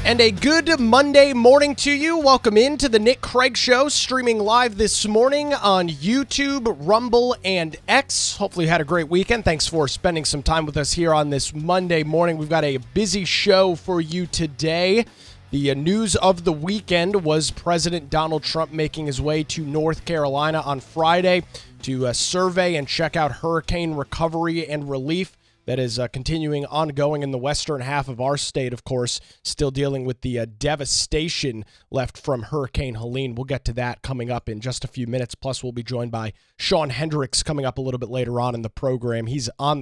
And a good Monday morning to you. Welcome into the Nick Craig Show, streaming live this morning on YouTube, Rumble, and X. Hopefully you had a great weekend. Thanks for spending some time with us here on this Monday morning. We've got a busy show for you today. The news of the weekend was President Donald Trump making his way to North Carolina on Friday to survey and check out hurricane recovery and relief that is continuing ongoing in the western half of our state, of course, still dealing with the devastation left from Hurricane Helene. We'll get to that coming up in just a few minutes. Plus, we'll be joined by Shawn Hendrix coming up a little bit later on in the program. He's was on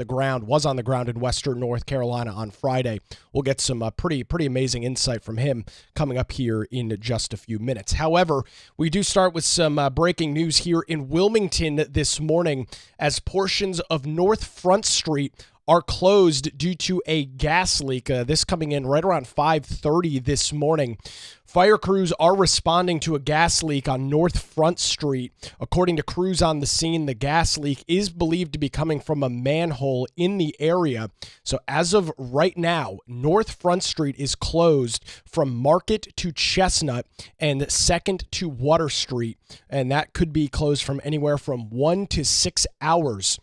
the ground in western North Carolina on Friday. We'll get some pretty amazing insight from him coming up here in just a few minutes. However, we do start with some breaking news here in Wilmington this morning as portions of North Front Street are closed due to a gas leak. This coming in right around 5:30 this morning. Fire crews are responding to a gas leak on North Front Street. According to crews on the scene, the gas leak is believed to be coming from a manhole in the area. So as of right now, North Front Street is closed from Market to Chestnut and 2nd to Water Street. And that could be closed from anywhere from 1 to 6 hours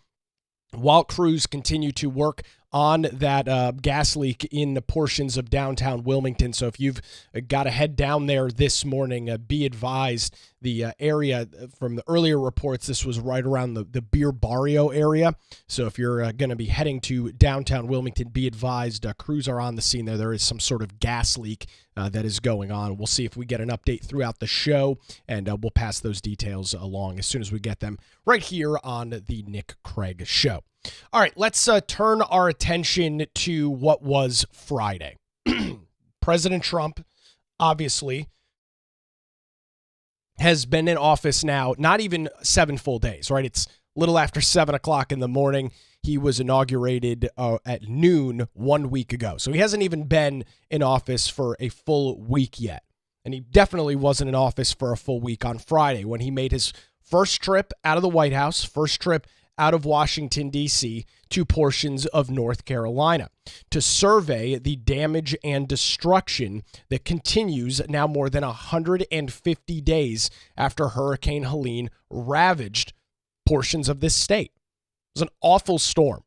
while crews continue to work on that gas leak in the portions of downtown Wilmington. So if you've got to head down there this morning, be advised the area from the earlier reports, this was right around the Beer Barrio area. So if you're going to be heading to downtown Wilmington, be advised crews are on the scene there. There is some sort of gas leak that is going on. We'll see if we get an update throughout the show, and we'll pass those details along as soon as we get them right here on the Nick Craig Show. All right, let's turn our attention to what was Friday. President Trump, obviously, has been in office now, not even 7 full days, right? It's a little after 7 o'clock in the morning. He was inaugurated at noon 1 week ago. So he hasn't even been in office for a full week yet. And he definitely wasn't in office for a full week on Friday when he made his first trip out of the White House, first trip out of Washington, D.C., to portions of North Carolina to survey the damage and destruction that continues now more than 150 days after Hurricane Helene ravaged portions of this state. It was an awful storm.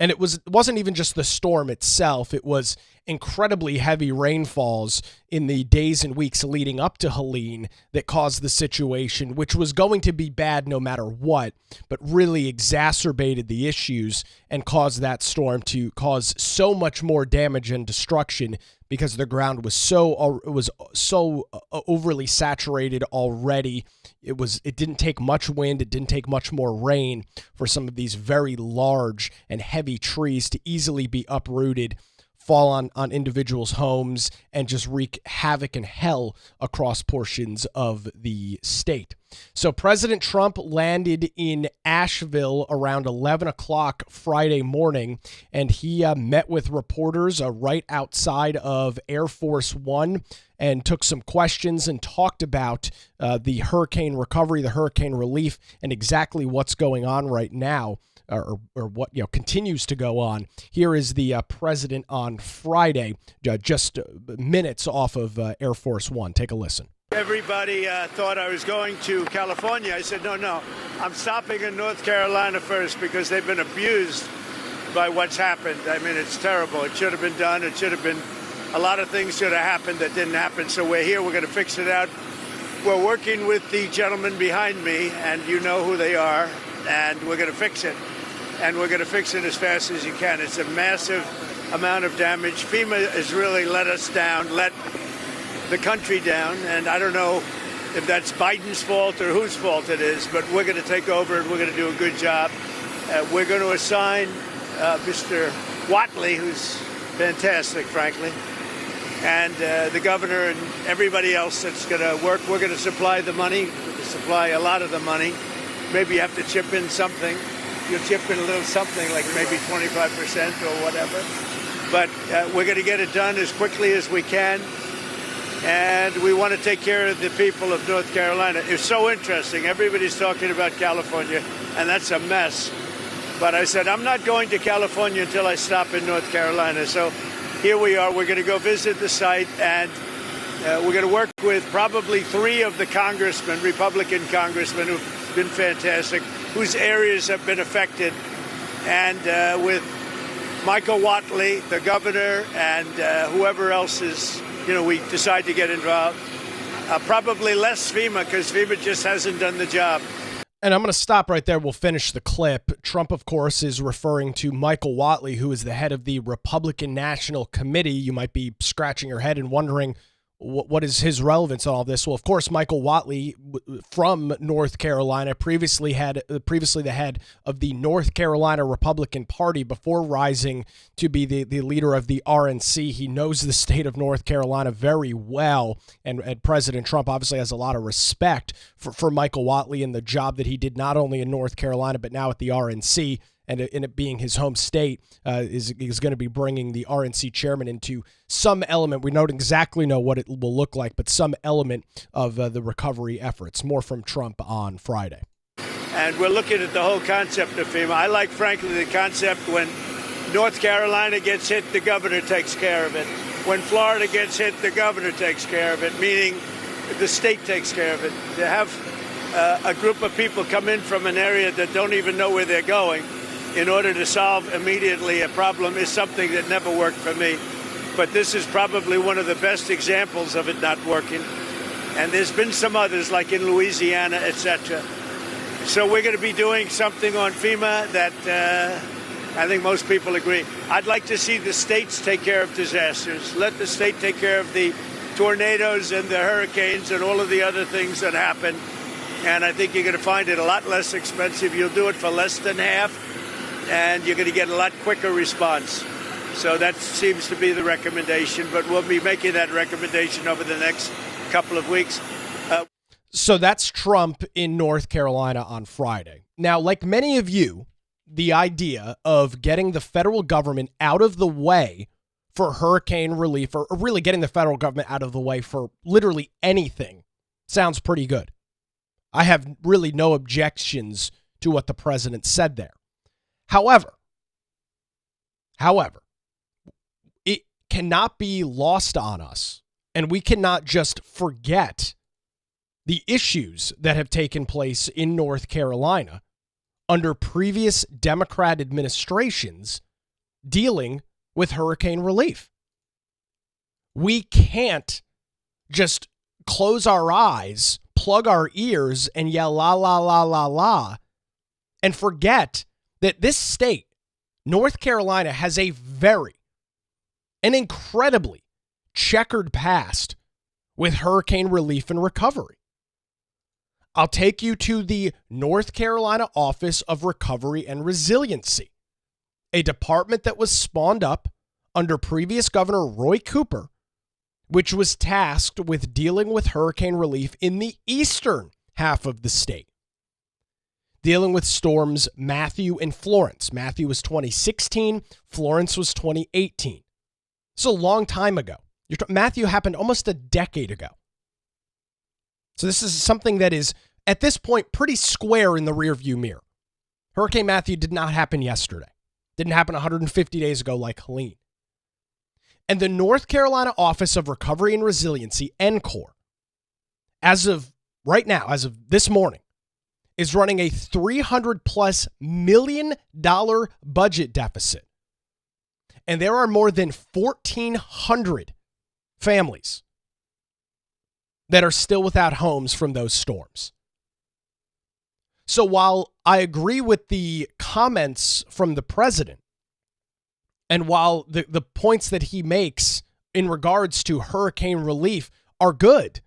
And it wasn't even just the storm itself. It was incredibly heavy rainfalls in the days and weeks leading up to Helene that caused the situation, which was going to be bad no matter what, but really exacerbated the issues and caused that storm to cause so much more damage and destruction because the ground was so overly saturated already. It didn't take much wind. It didn't take much more rain for some of these very large and heavy trees to easily be uprooted, fall on individuals' homes, and just wreak havoc and hell across portions of the state. So President Trump landed in Asheville around 11 o'clock Friday morning, and he met with reporters right outside of Air Force One and took some questions and talked about the hurricane recovery, the hurricane relief, and exactly what's going on right now. Or what continues to go on. Here is the president on Friday, just minutes off of Air Force One. Take a listen. Everybody thought I was going to California. I said, no, I'm stopping in North Carolina first because they've been abused by what's happened. I mean, it's terrible. It should have been done. It should have been, a lot of things should have happened that didn't happen. So we're here. We're going to fix it out. We're working with the gentleman behind me, and you know who they are, and we're going to fix it. And we're going to fix it as fast as you can. It's a massive amount of damage. FEMA has really let us down, let the country down, and I don't know if that's Biden's fault or whose fault it is, but we're going to take over and we're going to do a good job. We're going to assign Mr. Watley, who's fantastic, frankly, and the governor and everybody else that's going to work. We're going to supply the money, supply a lot of the money. Maybe you have to chip in something. You'll chip in a little something, like maybe 25% or whatever. But we're going to get it done as quickly as we can. And we want to take care of the people of North Carolina. It's so interesting. Everybody's talking about California, and that's a mess. But I said, I'm not going to California until I stop in North Carolina. So here we are. We're going to go visit the site, and we're going to work with probably 3 of the congressmen, Republican congressmen, who've been fantastic, whose areas have been affected, and with Michael Whatley, the governor, and whoever else is, we decide to get involved. Probably less FEMA, because FEMA just hasn't done the job. And I'm going to stop right there. We'll finish the clip. Trump, of course, is referring to Michael Whatley, who is the head of the Republican National Committee. You might be scratching your head and wondering, what is his relevance in all this? Well, of course, Michael Whatley from North Carolina, previously the head of the North Carolina Republican Party before rising to be the leader of the RNC. He knows the state of North Carolina very well, and President Trump obviously has a lot of respect for Michael Whatley and the job that he did not only in North Carolina but now at the RNC. And in it being his home state, is going to be bringing the RNC chairman into some element. We don't exactly know what it will look like, but some element of the recovery efforts. More from Trump on Friday. And we're looking at the whole concept of FEMA. I like, frankly, the concept when North Carolina gets hit, the governor takes care of it. When Florida gets hit, the governor takes care of it, meaning the state takes care of it. To have a group of people come in from an area that don't even know where they're going in order to solve immediately a problem is something that never worked for me. But this is probably one of the best examples of it not working. And there's been some others, like in Louisiana, etc. So we're going to be doing something on FEMA that I think most people agree. I'd like to see the states take care of disasters. Let the state take care of the tornadoes and the hurricanes and all of the other things that happen. And I think you're going to find it a lot less expensive. You'll do it for less than half, and you're going to get a lot quicker response. So that seems to be the recommendation, but we'll be making that recommendation over the next couple of weeks. So that's Trump in North Carolina on Friday. Now, like many of you, the idea of getting the federal government out of the way for hurricane relief, or really getting the federal government out of the way for literally anything, sounds pretty good. I have really no objections to what the president said there. However, it cannot be lost on us, and we cannot just forget the issues that have taken place in North Carolina under previous Democrat administrations dealing with hurricane relief. We can't just close our eyes, plug our ears, and yell la, la, la, la, la, and forget that this state, North Carolina, has an incredibly checkered past with hurricane relief and recovery. I'll take you to the North Carolina Office of Recovery and Resiliency, a department that was spawned up under previous Governor Roy Cooper, which was tasked with dealing with hurricane relief in the eastern half of the state, dealing with storms Matthew and Florence. Matthew was 2016, Florence was 2018. It's a long time ago. Matthew happened almost a decade ago. So this is something that is, at this point, pretty square in the rearview mirror. Hurricane Matthew did not happen yesterday. Didn't happen 150 days ago like Helene. And the North Carolina Office of Recovery and Resiliency, NCORE, as of right now, as of this morning, is running a $300+ million budget deficit. And there are more than 1,400 families that are still without homes from those storms. So while I agree with the comments from the president, and while the points that he makes in regards to hurricane relief are good,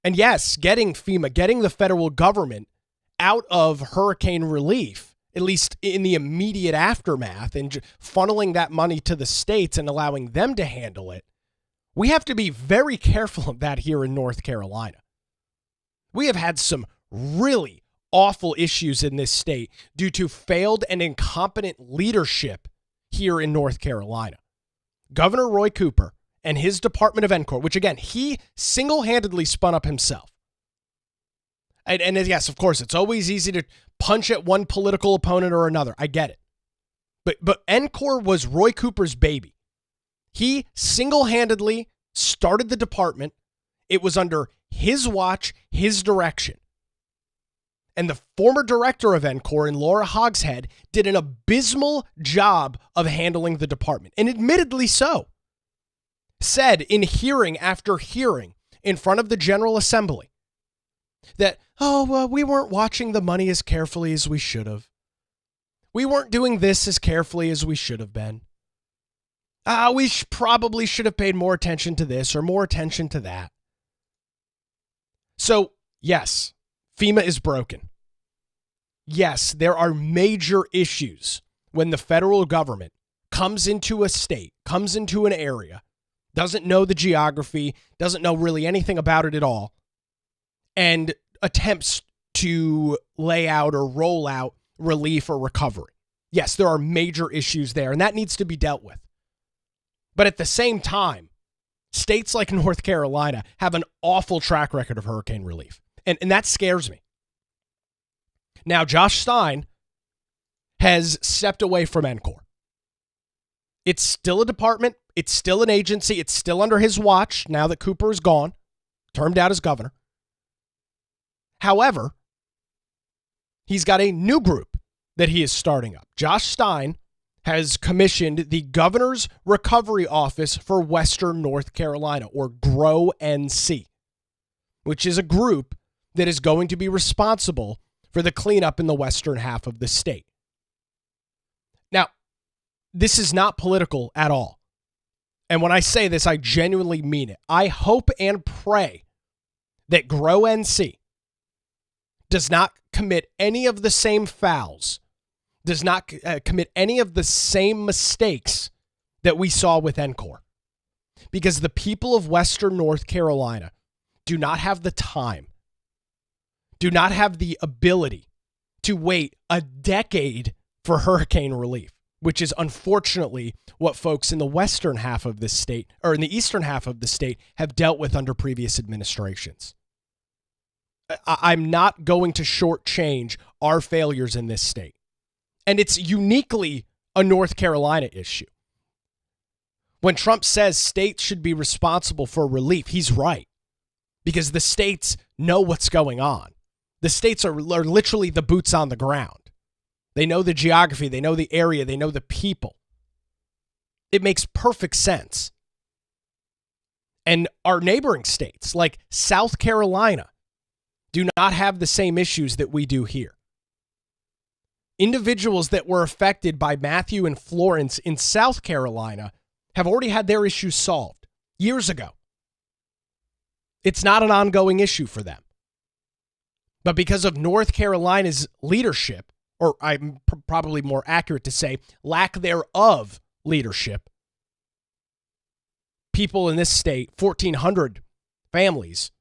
and yes, getting FEMA, getting the federal government out of hurricane relief, at least in the immediate aftermath, and funneling that money to the states and allowing them to handle it, we have to be very careful of that here in North Carolina. We have had some really awful issues in this state due to failed and incompetent leadership here in North Carolina. Governor Roy Cooper and his Department of NCORE, which again, he single-handedly spun up himself. And yes, of course, it's always easy to punch at one political opponent or another. I get it. But NCOR was Roy Cooper's baby. He single-handedly started the department. It was under his watch, his direction. And the former director of NCOR, Laura Hogshead, did an abysmal job of handling the department, and admittedly so. Said in hearing after hearing in front of the General Assembly that, we weren't watching the money as carefully as we should have. We weren't doing this as carefully as we should have been. We probably should have paid more attention to this or more attention to that. So, yes, FEMA is broken. Yes, there are major issues when the federal government comes into a state, comes into an area, doesn't know the geography, doesn't know really anything about it at all, and attempts to lay out or roll out relief or recovery. Yes, there are major issues there, and that needs to be dealt with. But at the same time, states like North Carolina have an awful track record of hurricane relief, and that scares me. Now, Josh Stein has stepped away from NCOR. It's still a department. It's still an agency. It's still under his watch now that Cooper is gone, termed out as governor. However, he's got a new group that he is starting up. Josh Stein has commissioned the Governor's Recovery Office for Western North Carolina, or WNC, which is a group that is going to be responsible for the cleanup in the western half of the state. Now, this is not political at all. And when I say this, I genuinely mean it. I hope and pray that WNC does not commit any of the same fouls, does not commit any of the same mistakes that we saw with NCOR. Because the people of Western North Carolina do not have the time, do not have the ability to wait a decade for hurricane relief, which is unfortunately what folks in the western half of this state, or in the eastern half of the state, have dealt with under previous administrations. I'm not going to shortchange our failures in this state. And it's uniquely a North Carolina issue. When Trump says states should be responsible for relief, he's right. Because the states know what's going on. The states are literally the boots on the ground. They know the geography, they know the area, they know the people. It makes perfect sense. And our neighboring states, like South Carolina, do not have the same issues that we do here. Individuals that were affected by Matthew and Florence in South Carolina have already had their issues solved years ago. It's not an ongoing issue for them. But because of North Carolina's leadership, or I'm probably more accurate to say lack thereof leadership, people in this state, 1,400 families,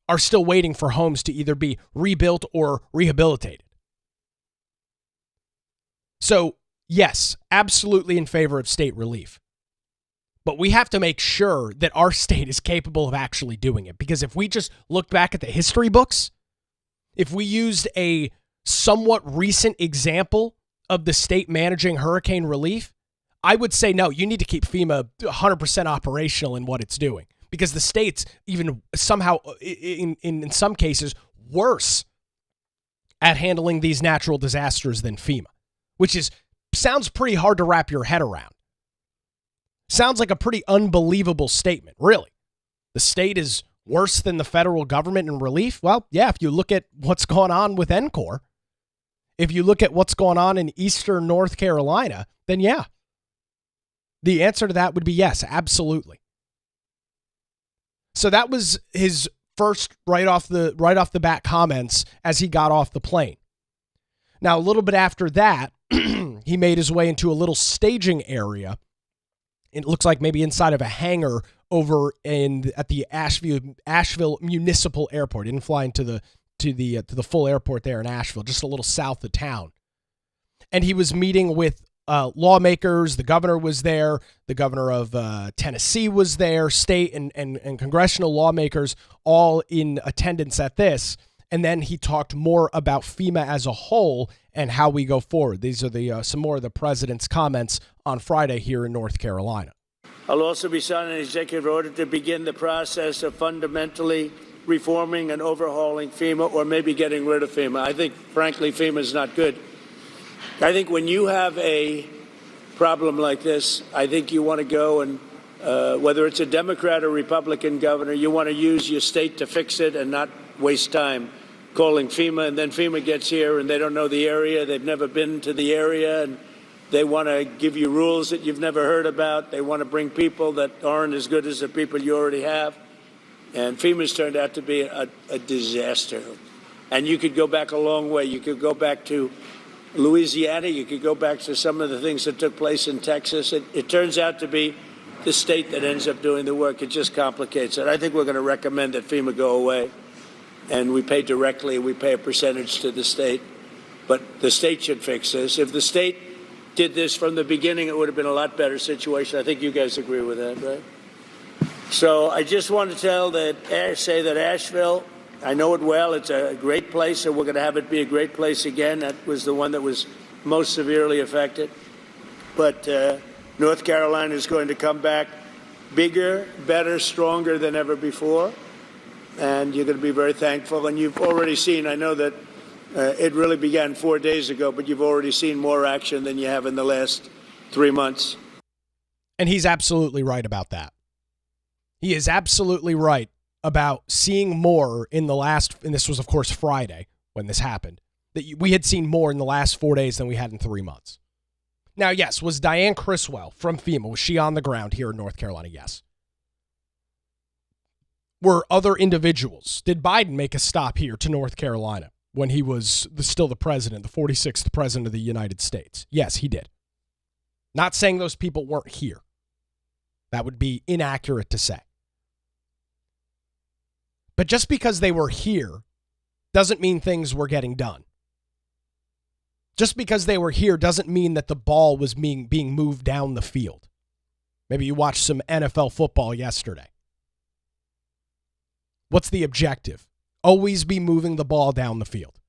are still waiting for homes to either be rebuilt or rehabilitated. So, yes, absolutely in favor of state relief. But we have to make sure that our state is capable of actually doing it. Because if we just look back at the history books, if we used a somewhat recent example of the state managing hurricane relief, I would say, no, you need to keep FEMA 100% operational in what it's doing. Because the state's even somehow, in some cases, worse at handling these natural disasters than FEMA, which sounds pretty hard to wrap your head around. Sounds like a pretty unbelievable statement, really. The state is worse than the federal government in relief? Well, yeah, if you look at what's going on with NCOR, if you look at what's going on in eastern North Carolina, then yeah. The answer to that would be yes, absolutely. So that was his first right off the bat comments as he got off the plane. Now, a little bit after that, he made his way into a little staging area. It looks like maybe inside of a hangar over at the Asheville Municipal Airport. He didn't fly into the full airport there in Asheville, just a little south of town. And he was meeting with lawmakers. The governor was there. The governor of Tennessee was there. State and congressional lawmakers all in attendance at this. And then he talked more about FEMA as a whole and how we go forward. These are some more of the president's comments on Friday here in North Carolina. I'll also be signing an executive order to begin the process of fundamentally reforming and overhauling FEMA, or maybe getting rid of FEMA. I think, frankly, FEMA is not good. I think when you have a problem like this, I think you want to go and, whether it's a Democrat or Republican governor, you want to use your state to fix it and not waste time calling FEMA. And then FEMA gets here and they don't know the area. They've never been to the area, and they want to give you rules that you've never heard about. They want to bring people that aren't as good as the people you already have. And FEMA's turned out to be a disaster. And you could go back a long way. You could go back to Louisiana. You could go back to some of the things that took place in Texas. It turns out to be the state that ends up doing the work. It just complicates it. I think we're going to recommend that FEMA go away. And we pay directly. We pay a percentage to the state. But the state should fix this. If the state did this from the beginning, it would have been a lot better situation. I think you guys agree with that, right? So I just want to say that Asheville, I know it well. It's a great place, and we're going to have it be a great place again. That was the one that was most severely affected. But North Carolina is going to come back bigger, better, stronger than ever before. And you're going to be very thankful. And you've already seen, I know that it really began 4 days ago, but you've already seen more action than you have in the last 3 months. And he's absolutely right about that. He is absolutely right about seeing more in the last, and this was, of course, Friday when this happened, that we had seen more in the last 4 days than we had in 3 months. Now, yes, was Diane Criswell from FEMA, was she on the ground here in North Carolina? Yes. Were other individuals? Did Biden make a stop here to North Carolina when he was still the president, the 46th president of the United States? Yes, he did. Not saying those people weren't here. That would be inaccurate to say. But just because they were here doesn't mean things were getting done. Just because they were here doesn't mean that the ball was being moved down the field. Maybe you watched some NFL football yesterday. What's the objective? Always be moving the ball down the field.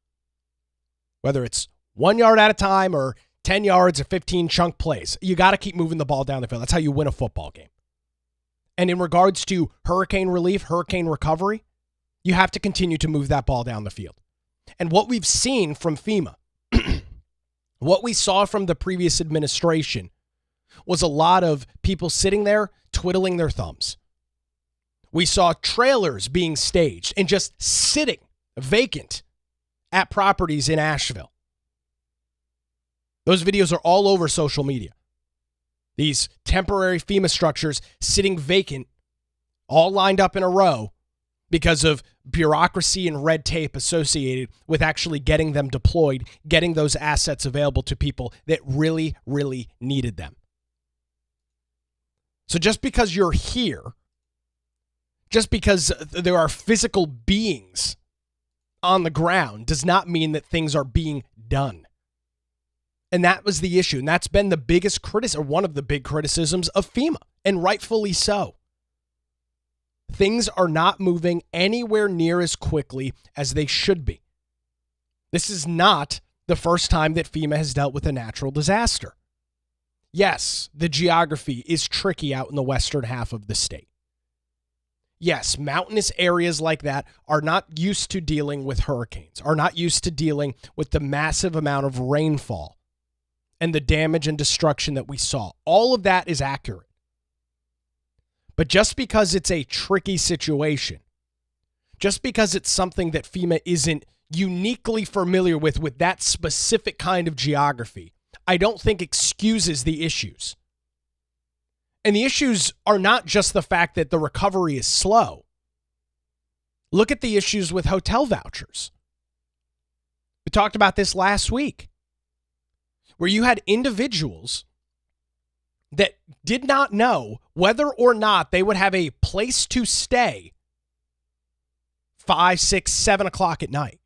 Whether it's 1 yard at a time or 10 yards or 15 chunk plays, you got to keep moving the ball down the field. That's how you win a football game. And in regards to hurricane relief, hurricane recovery, you have to continue to move that ball down the field. And what we've seen from FEMA, what we saw from the previous administration, was a lot of people sitting there twiddling their thumbs. We saw trailers being staged and just sitting vacant at properties in Asheville. Those videos are all over social media. These temporary FEMA structures sitting vacant, all lined up in a row because of bureaucracy and red tape associated with actually getting them deployed, getting those assets available to people that really, really needed them. So just because you're here, just because there are physical beings on the ground, does not mean that things are being done. And that was the issue. And that's been the biggest criticism, or one of the big criticisms of FEMA, and rightfully so. Things are not moving anywhere near as quickly as they should be. This is not the first time that FEMA has dealt with a natural disaster. Yes, the geography is tricky out in the western half of the state. Yes, mountainous areas like that are not used to dealing with hurricanes, are not used to dealing with the massive amount of rainfall and the damage and destruction that we saw. All of that is accurate. But just because it's a tricky situation, just because it's something that FEMA isn't uniquely familiar with that specific kind of geography, I don't think excuses the issues. And the issues are not just the fact that the recovery is slow. Look at the issues with hotel vouchers. We talked about this last week, where you had individuals that did not know whether or not they would have a place to stay 5, 6, 7 o'clock at night.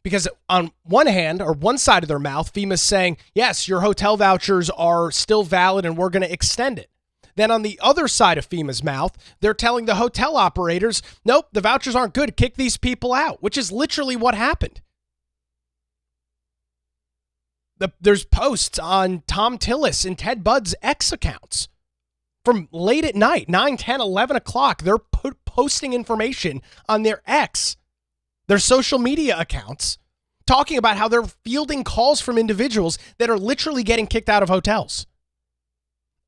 Because on one hand, or one side of their mouth, FEMA's saying, yes, your hotel vouchers are still valid and we're going to extend it. Then on the other side of FEMA's mouth, they're telling the hotel operators, nope, the vouchers aren't good, kick these people out, which is literally what happened. There's posts on Tom Tillis and Ted Budd's X accounts from late at night, 9, 10, 11 o'clock. They're posting information on their X, their social media accounts, talking about how they're fielding calls from individuals that are literally getting kicked out of hotels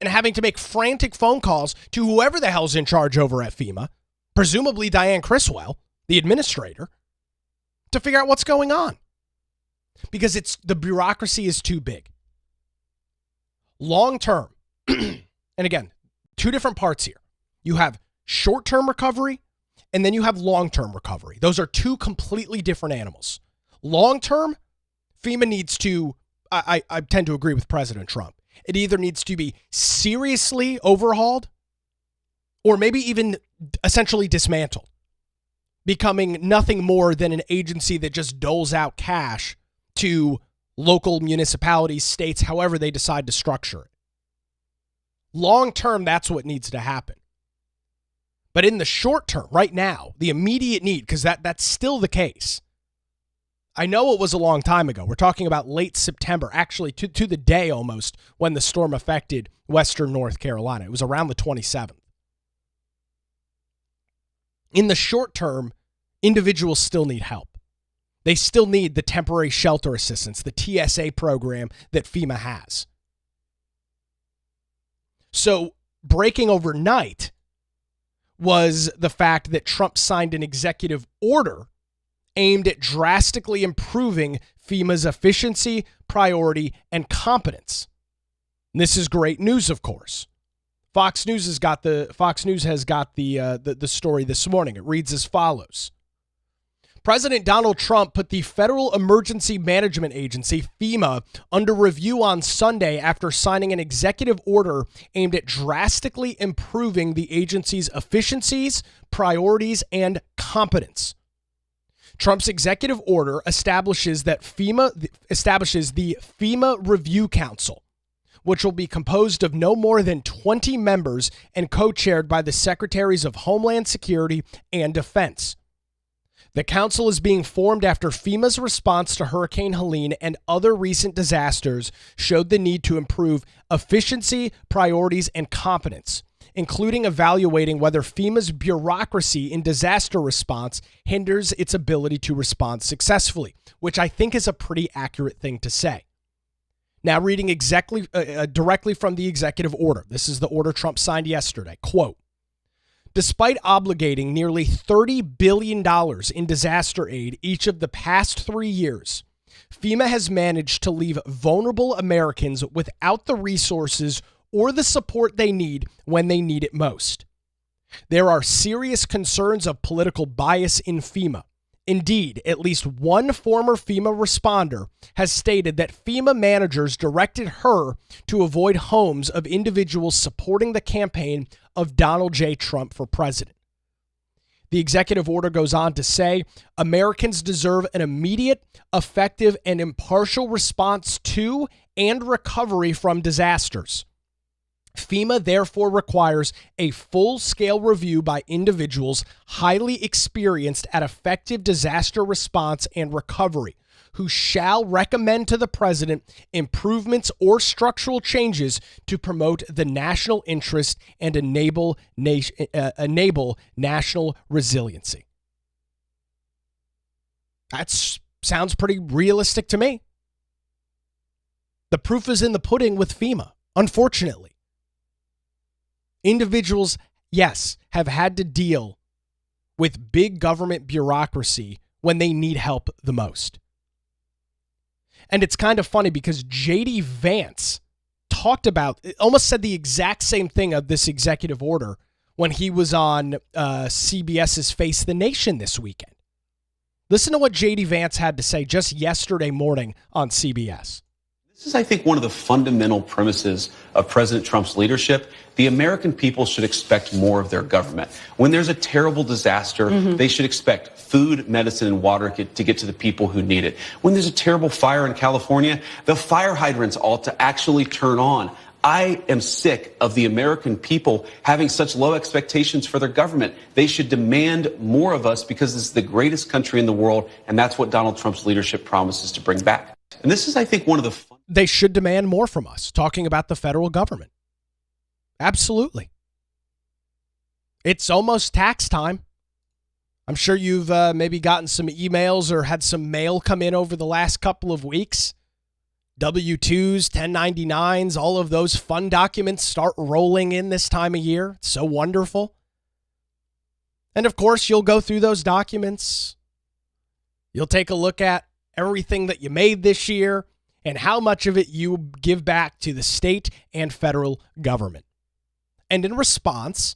and having to make frantic phone calls to whoever the hell's in charge over at FEMA, presumably Diane Criswell, the administrator, to figure out what's going on. Because the bureaucracy is too big. Long term, and again, two different parts here. You have short-term recovery, and then you have long-term recovery. Those are two completely different animals. Long-term, FEMA needs to, I tend to agree with President Trump. It either needs to be seriously overhauled or maybe even essentially dismantled, becoming nothing more than an agency that just doles out cash to local municipalities, states, however they decide to structure it. Long term, that's what needs to happen. But in the short term, right now, the immediate need, because that's still the case. I know it was a long time ago. We're talking about late September, actually to the day almost, when the storm affected western North Carolina. It was around the 27th. In the short term, individuals still need help. They still need the temporary shelter assistance, the TSA program that FEMA has. So breaking overnight was the fact that Trump signed an executive order aimed at drastically improving FEMA's efficiency, priority, and competence. And this is great news, of course. Fox News has got the story this morning. It reads as follows. President Donald Trump put the Federal Emergency Management Agency, FEMA, under review on Sunday after signing an executive order aimed at drastically improving the agency's efficiencies, priorities, and competence. Trump's executive order establishes the FEMA Review Council, which will be composed of no more than 20 members and co-chaired by the Secretaries of Homeland Security and Defense. The council is being formed after FEMA's response to Hurricane Helene and other recent disasters showed the need to improve efficiency, priorities, and competence, including evaluating whether FEMA's bureaucracy in disaster response hinders its ability to respond successfully, which I think is a pretty accurate thing to say. Now, reading directly from the executive order. This is the order Trump signed yesterday. Quote, despite obligating nearly $30 billion in disaster aid each of the past 3 years, FEMA has managed to leave vulnerable Americans without the resources or the support they need when they need it most. There are serious concerns of political bias in FEMA. Indeed, at least one former FEMA responder has stated that FEMA managers directed her to avoid homes of individuals supporting the campaign of Donald J. Trump for president. The executive order goes on to say, Americans deserve an immediate, effective, and impartial response to and recovery from disasters. FEMA therefore requires a full-scale review by individuals highly experienced at effective disaster response and recovery, who shall recommend to the president improvements or structural changes to promote the national interest and enable national resiliency. That sounds pretty realistic to me. The proof is in the pudding with FEMA, unfortunately. Individuals, yes, have had to deal with big government bureaucracy when they need help the most. And it's kind of funny because J.D. Vance almost said the exact same thing of this executive order when he was on CBS's Face the Nation this weekend. Listen to what J.D. Vance had to say just yesterday morning on CBS. This is, I think, one of the fundamental premises of President Trump's leadership. The American people should expect more of their government. When there's a terrible disaster, they should expect food, medicine, and water to get to the people who need it. When there's a terrible fire in California, the fire hydrants ought to actually turn on. I am sick of the American people having such low expectations for their government. They should demand more of us because this is the greatest country in the world, and that's what Donald Trump's leadership promises to bring back. And this is, I think, one of the... They should demand more from us, talking about the federal government. Absolutely. It's almost tax time. I'm sure you've maybe gotten some emails or had some mail come in over the last couple of weeks. W-2s, 1099s, all of those fun documents start rolling in this time of year. It's so wonderful. And of course, you'll go through those documents. You'll take a look at everything that you made this year and how much of it you give back to the state and federal government. And in response,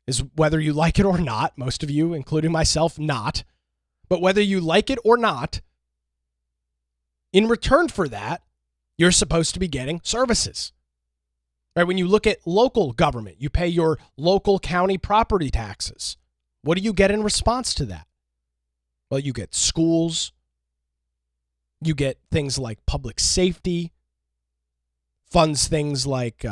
is whether you like it or not, most of you, including myself, not, but whether you like it or not, in return for that, you're supposed to be getting services. Right? When you look at local government, you pay your local county property taxes. What do you get in response to that? Well, you get schools. You get things like public safety, funds things like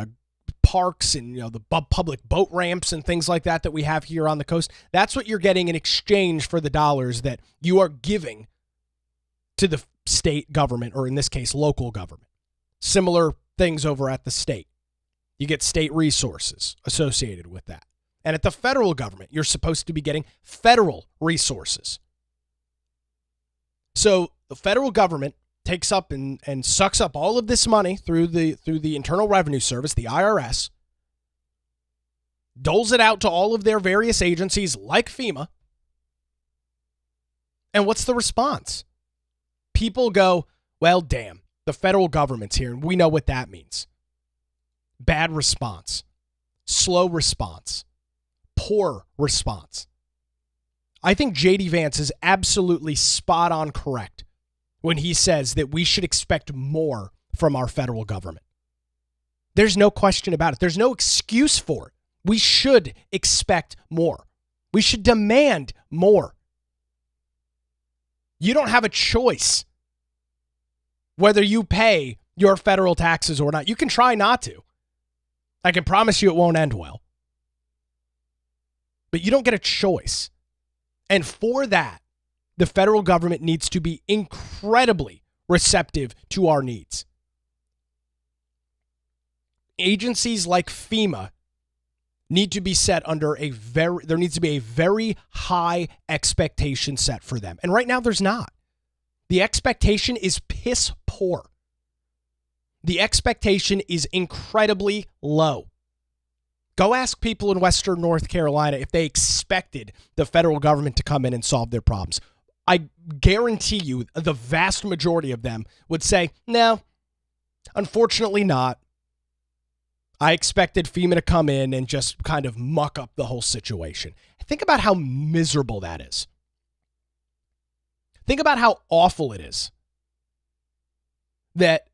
parks and the public boat ramps and things like that we have here on the coast. That's what you're getting in exchange for the dollars that you are giving to the state government, or in this case, local government. Similar things over at the state. You get state resources associated with that. And at the federal government, you're supposed to be getting federal resources. So the federal government takes up and sucks up all of this money through the Internal Revenue Service, the IRS, doles it out to all of their various agencies like FEMA. And what's the response? People go, well, damn, the federal government's here, and we know what that means. Bad response, slow response, poor response. I think J.D. Vance is absolutely spot on correct when he says that we should expect more from our federal government. There's no question about it. There's no excuse for it. We should expect more. We should demand more. You don't have a choice whether you pay your federal taxes or not. You can try not to. I can promise you it won't end well. But you don't get a choice. And for that, the federal government needs to be incredibly receptive to our needs. Agencies like FEMA need to be set under there needs to be a very high expectation set for them. And right now there's not. The expectation is piss poor. The expectation is incredibly low. Go ask people in Western North Carolina if they expected the federal government to come in and solve their problems. I guarantee you the vast majority of them would say, no, unfortunately not. I expected FEMA to come in and just kind of muck up the whole situation. Think about how miserable that is. Think about how awful it is that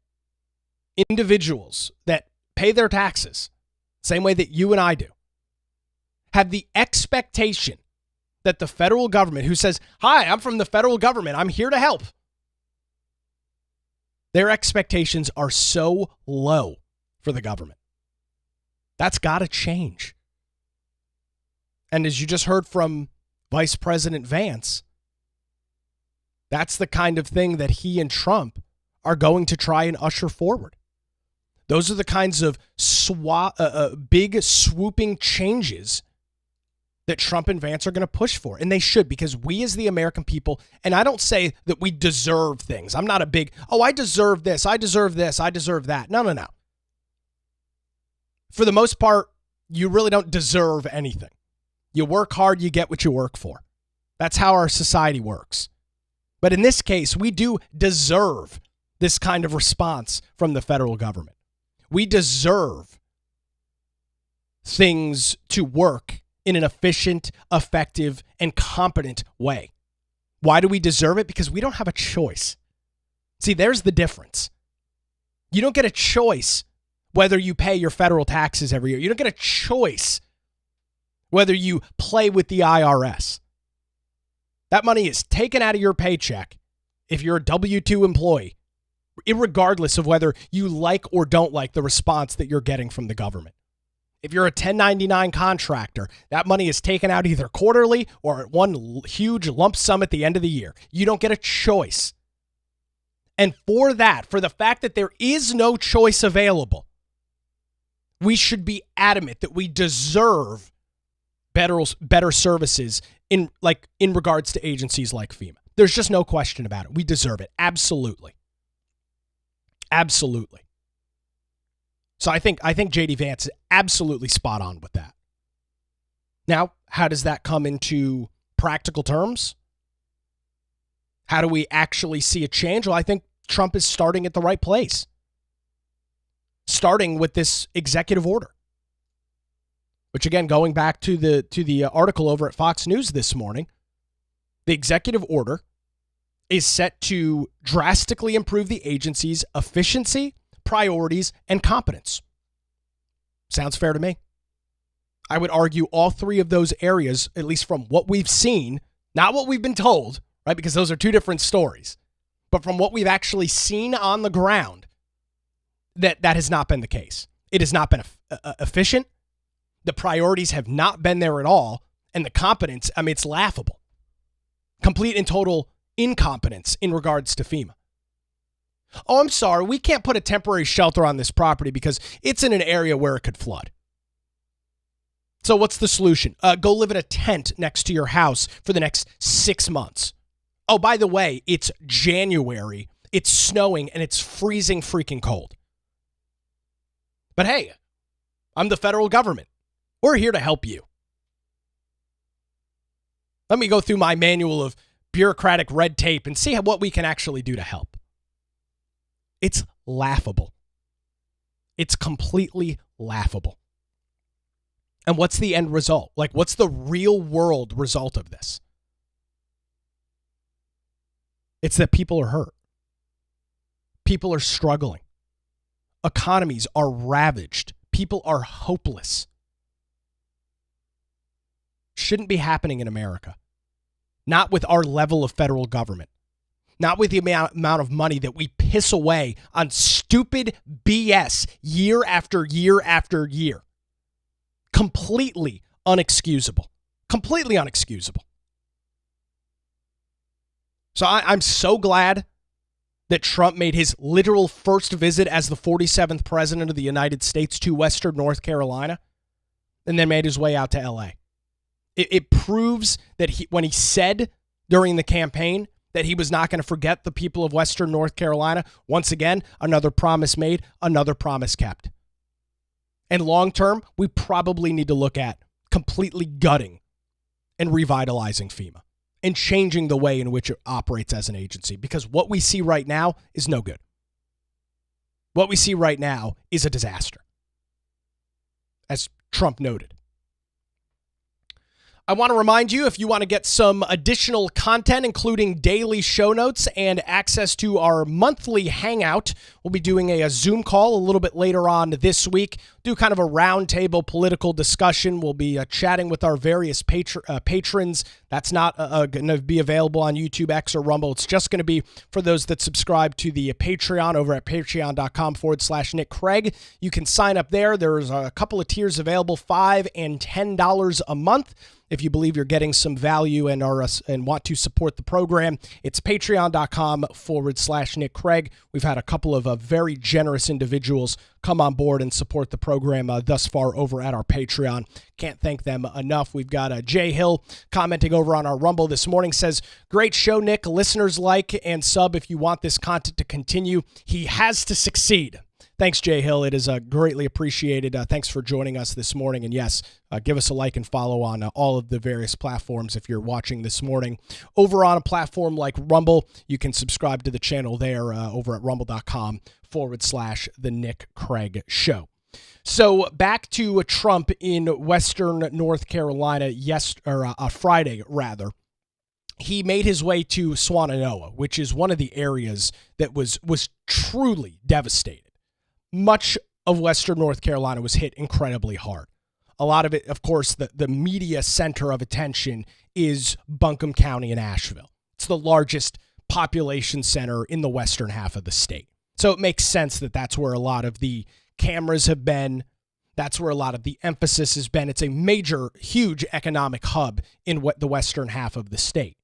individuals that pay their taxes, same way that you and I do, have the expectation that the federal government, who says, hi, I'm from the federal government, I'm here to help. Their expectations are so low for the government. That's got to change. And as you just heard from Vice President Vance, that's the kind of thing that he and Trump are going to try and usher forward. Those are the kinds of big swooping changes that Trump and Vance are going to push for. And they should, because we as the American people, and I don't say that we deserve things. I'm not a big, I deserve this, I deserve this, I deserve that. No. For the most part, you really don't deserve anything. You work hard, you get what you work for. That's how our society works. But in this case, we do deserve this kind of response from the federal government. We deserve things to work in an efficient, effective, and competent way. Why do we deserve it? Because we don't have a choice. See, there's the difference. You don't get a choice whether you pay your federal taxes every year. You don't get a choice whether you play with the IRS. That money is taken out of your paycheck if you're a W-2 employee irregardless of whether you like or don't like the response that you're getting from the government. If you're a 1099 contractor, that money is taken out either quarterly or at one huge lump sum at the end of the year. You don't get a choice. And for the fact that there is no choice available, we should be adamant that we deserve better services in regards to agencies like FEMA. There's just no question about it. We deserve it. Absolutely. Absolutely. So I think JD Vance is absolutely spot on with that. Now, how does that come into practical terms? How do we actually see a change? Well, I think Trump is starting at the right place. Starting with this executive order. Which again, going back to the article over at Fox News this morning, the executive order is set to drastically improve the agency's efficiency, priorities, and competence. Sounds fair to me. I would argue all three of those areas, at least from what we've seen, not what we've been told, right? Because those are two different stories. But from what we've actually seen on the ground, that has not been the case. It has not been efficient. The priorities have not been there at all. And the competence, it's laughable. Complete and total incompetence in regards to FEMA. Oh, I'm sorry, we can't put a temporary shelter on this property because it's in an area where it could flood. So what's the solution? Go live in a tent next to your house for the next 6 months. Oh, by the way, it's January, it's snowing, and it's freezing freaking cold. But hey, I'm the federal government. We're here to help you. Let me go through my manual of bureaucratic red tape and see what we can actually do to help. It's laughable. It's completely laughable. And what's the end result? What's the real world result of this? It's that people are hurt. People are struggling. Economies are ravaged. People are hopeless. Shouldn't be happening in America. Not with our level of federal government. Not with the amount of money that we piss away on stupid BS year after year after year. Completely unexcusable. Completely unexcusable. So I'm so glad that Trump made his literal first visit as the 47th president of the United States to Western North Carolina and then made his way out to LA. It proves that when he said during the campaign that he was not going to forget the people of Western North Carolina, once again, another promise made, another promise kept. And long term, we probably need to look at completely gutting and revitalizing FEMA and changing the way in which it operates as an agency, because what we see right now is no good. What we see right now is a disaster, as Trump noted. I want to remind you, if you want to get some additional content, including daily show notes and access to our monthly hangout, we'll be doing a Zoom call a little bit later on this week. Do kind of a roundtable political discussion. We'll be chatting with our various patrons. That's not going to be available on YouTube, X, or Rumble. It's just going to be for those that subscribe to the Patreon over at patreon.com/Nick Craig. You can sign up there. There's a couple of tiers available, $5 and $10 a month. If you believe you're getting some value and want to support the program, it's patreon.com/Nick Craig. We've had a couple of very generous individuals come on board and support the program thus far over at our Patreon. Can't thank them enough. We've got Jay Hill commenting over on our Rumble this morning, says, "Great show, Nick. Listeners like and sub if you want this content to continue. He has to succeed." Thanks, Jay Hill. It is greatly appreciated. Thanks for joining us this morning. And yes, give us a like and follow on all of the various platforms if you're watching this morning. Over on a platform like Rumble, you can subscribe to the channel there over at rumble.com/The Nick Craig Show. So back to Trump in Western North Carolina Friday, rather. He made his way to Swannanoa, which is one of the areas that was truly devastated. Much of Western North Carolina was hit incredibly hard. A lot of it, of course, the media center of attention is Buncombe County and Asheville. It's the largest population center in the western half of the state. So it makes sense that that's where a lot of the cameras have been. That's where a lot of the emphasis has been. It's a major, huge economic hub in the western half of the state.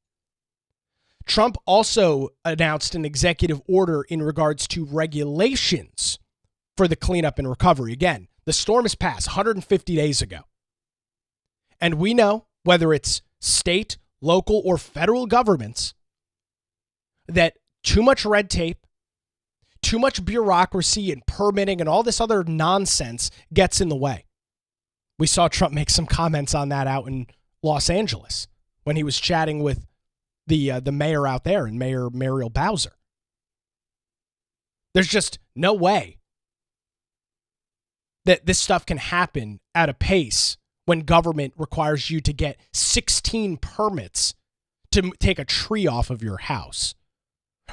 Trump also announced an executive order in regards to regulations for the cleanup and recovery. Again, the storm has passed 150 days ago. And we know, whether it's state, local, or federal governments, that too much red tape, too much bureaucracy and permitting and all this other nonsense gets in the way. We saw Trump make some comments on that out in Los Angeles when he was chatting with the mayor out there, and Mayor Muriel Bowser. There's just no way that this stuff can happen at a pace when government requires you to get 16 permits to take a tree off of your house.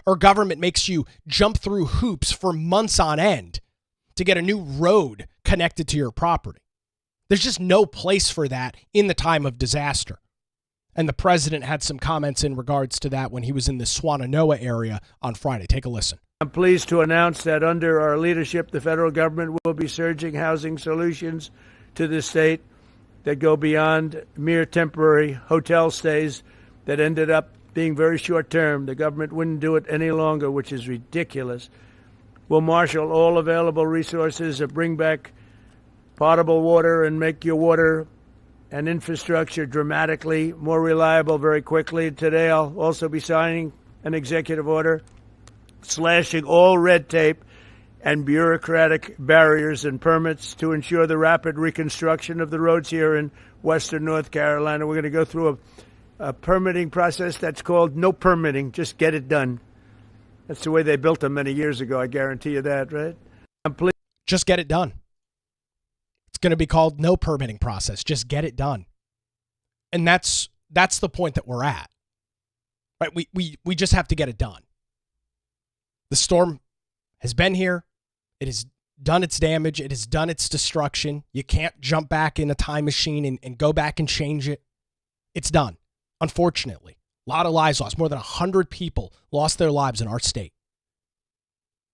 Or government makes you jump through hoops for months on end to get a new road connected to your property. There's just no place for that in the time of disaster. And the president had some comments in regards to that when he was in the Swannanoa area on Friday. Take a listen. I'm pleased to announce that under our leadership, the federal government will be surging housing solutions to the state that go beyond mere temporary hotel stays that ended up being very short term. The government wouldn't do it any longer, which is ridiculous. We'll marshal all available resources to bring back potable water and make your water and infrastructure dramatically more reliable very quickly. Today, I'll also be signing an executive order slashing all red tape and bureaucratic barriers and permits to ensure the rapid reconstruction of the roads here in western North Carolina. We're going to go through a permitting process that's called no permitting, just get it done. That's the way they built them many years ago, I guarantee you that, right? Just get it done. It's going to be called no permitting process, just get it done. And that's the point that we're at. Right? We just have to get it done. The storm has been here. It has done its damage. It has done its destruction. You can't jump back in a time machine and go back and change it. It's done. Unfortunately, a lot of lives lost. More than 100 people lost their lives in our state.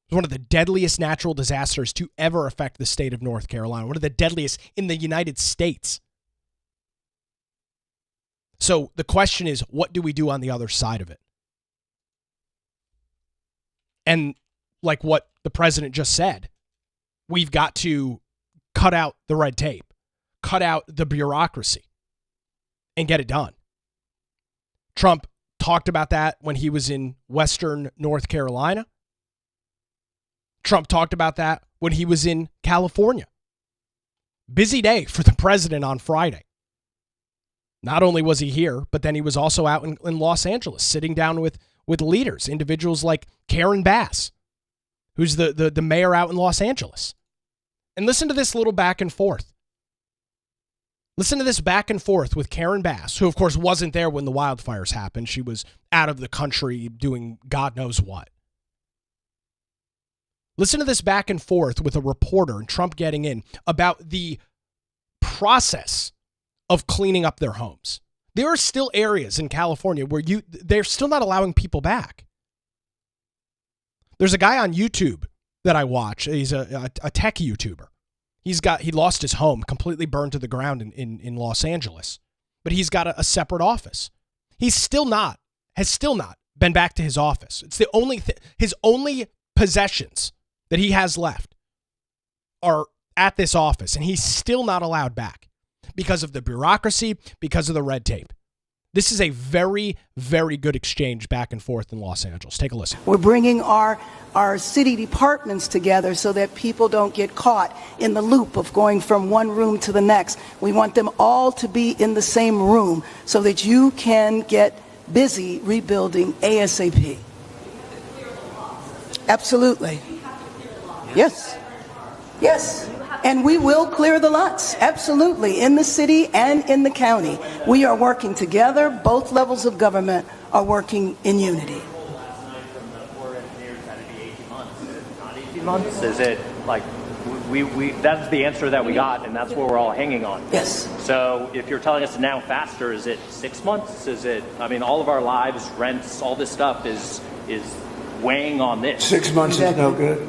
It was one of the deadliest natural disasters to ever affect the state of North Carolina. One of the deadliest in the United States. So the question is, what do we do on the other side of it? And like what the president just said, we've got to cut out the red tape, cut out the bureaucracy, and get it done. Trump talked about that when he was in Western North Carolina. Trump talked about that when he was in California. Busy day for the president on Friday. Not only was he here, but then he was also out in Los Angeles, sitting down with leaders, individuals like Karen Bass, who's the mayor out in Los Angeles. And listen to this little back and forth. Listen to this back and forth with Karen Bass, who, of course, wasn't there when the wildfires happened. She was out of the country doing God knows what. Listen to this back and forth with a reporter and Trump getting in about the process of cleaning up their homes. There are still areas in California where they're still not allowing people back. There's a guy on YouTube that I watch. He's a tech YouTuber. He lost his home, completely burned to the ground in Los Angeles, but he's got a separate office. Has still not been back to his office. It's the only his only possessions that he has left are at this office, and he's still not allowed back because of the bureaucracy, because of the red tape. This is a very, very good exchange back and forth in Los Angeles. Take a listen. We're bringing our city departments together so that people don't get caught in the loop of going from one room to the next. We want them all to be in the same room so that you can get busy rebuilding ASAP. Absolutely. Yes. Yes. And we will clear the lots, absolutely, in the city and in the county. We are working together. Both levels of government are working in unity. Not 18 months? Is it like that's the answer that we got, and that's what we're all hanging on? Yes. So if you're telling us now faster, is it 6 months? Is it, I mean, all of our lives, rents, all this stuff is weighing on this. 6 months is no good.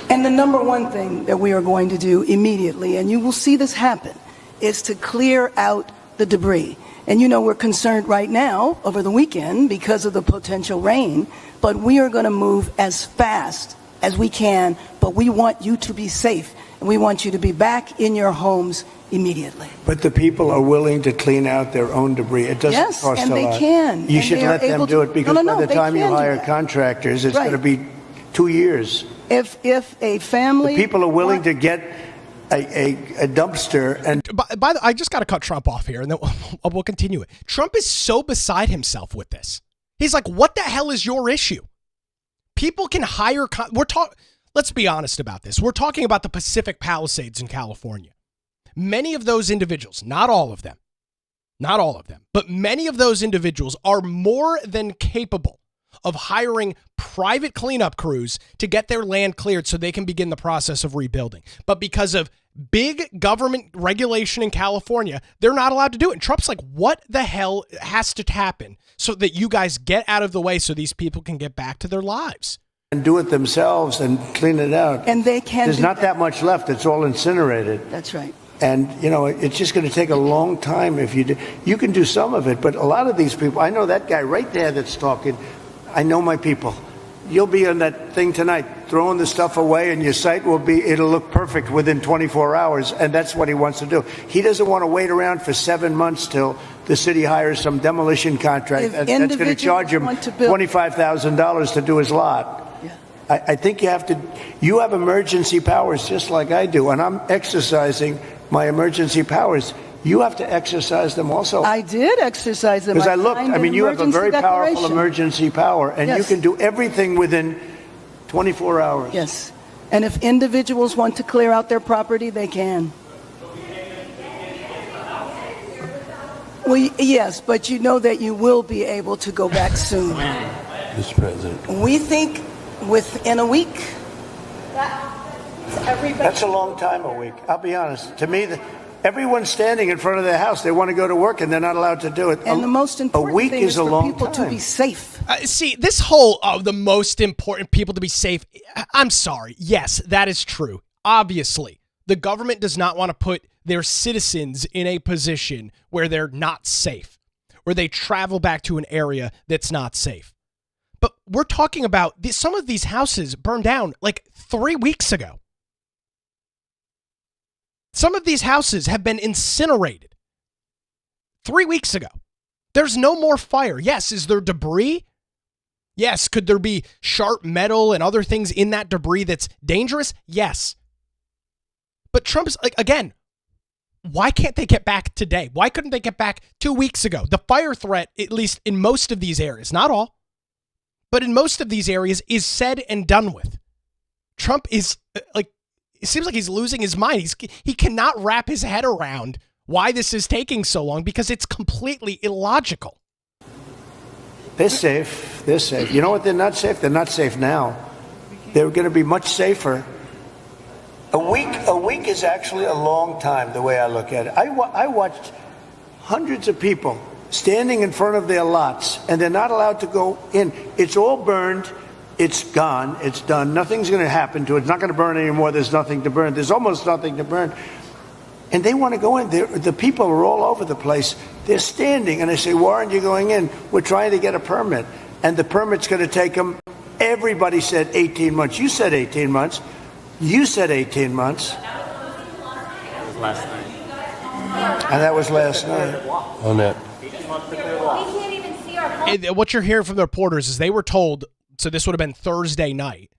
And the number one thing that we are going to do immediately, and you will see this happen, is to clear out the debris. And we're concerned right now over the weekend because of the potential rain, but we are going to move as fast as we can, but we want you to be safe, and we want you to be back in your homes immediately. But the people are willing to clean out their own debris. It doesn't cost a lot. Yes, and they can. You should let them do it, because by the time you hire contractors, it's going to be 2 years. If a family... The people are willing to get a dumpster. And by the I just got to cut Trump off here, and then we'll continue it. Trump is so beside himself with this. He's like, what the hell is your issue? People can hire... Let's be honest about this. We're talking about the Pacific Palisades in California. Many of those individuals, not all of them, but many of those individuals are more than capable of hiring private cleanup crews to get their land cleared so they can begin the process of rebuilding. But because of big government regulation in California, they're not allowed to do it. And Trump's like, what the hell has to happen so that you guys get out of the way so these people can get back to their lives? And do it themselves and clean it out. And they can. There's not that much left. It's all incinerated. That's right. And, it's just going to take a long time if you do. You can do some of it, but a lot of these people, I know that guy right there that's talking. I know my people. You'll be on that thing tonight, throwing the stuff away, and your site it'll look perfect within 24 hours, and that's what he wants to do. He doesn't want to wait around for 7 months till the city hires some demolition contract that's going to charge him $25,000 to do his lot. Yeah. I think you have emergency powers just like I do, and I'm exercising my emergency powers. You have to exercise them also. I did exercise them. Because I looked, you have a very powerful emergency power, and you can do everything within 24 hours. Yes. And if individuals want to clear out their property, they can. Well, yes, but you know that you will be able to go back soon. Mr. President. We think within a week. That's a long time, a week. I'll be honest. To me, everyone's standing in front of their house. They want to go to work, and they're not allowed to do it. And the most important thing is for people to be safe. See, this whole the most important people to be safe, I'm sorry. Yes, that is true. Obviously, the government does not want to put their citizens in a position where they're not safe, where they travel back to an area that's not safe. But we're talking about some of these houses burned down like 3 weeks ago. Some of these houses have been incinerated 3 weeks ago. There's no more fire. Yes, is there debris? Yes. Could there be sharp metal and other things in that debris that's dangerous? Yes. But Trump's like, again, why can't they get back today? Why couldn't they get back 2 weeks ago? The fire threat, at least in most of these areas, not all, but in most of these areas, is said and done with. Trump is it seems like he's losing his mind. He cannot wrap his head around why this is taking so long because it's completely illogical. They're safe. They're safe. You know what? They're not safe. They're not safe now. They're going to be much safer. A week is actually a long time, the way I look at it. I watched hundreds of people standing in front of their lots, and they're not allowed to go in. It's all burned. It's gone. It's done. Nothing's going to happen to it. It's not going to burn anymore. There's nothing to burn. There's almost nothing to burn. And they want to go in. The people are all over the place. They're standing, and they say, why aren't you going in? We're trying to get a permit. And the permit's going to take them, everybody said 18 months. You said 18 months. You said 18 months. That was last night. And that was last night. On that. 18 months to clear the lot. We can't even see our... What you're hearing from the reporters is they were told, so this would have been Thursday night.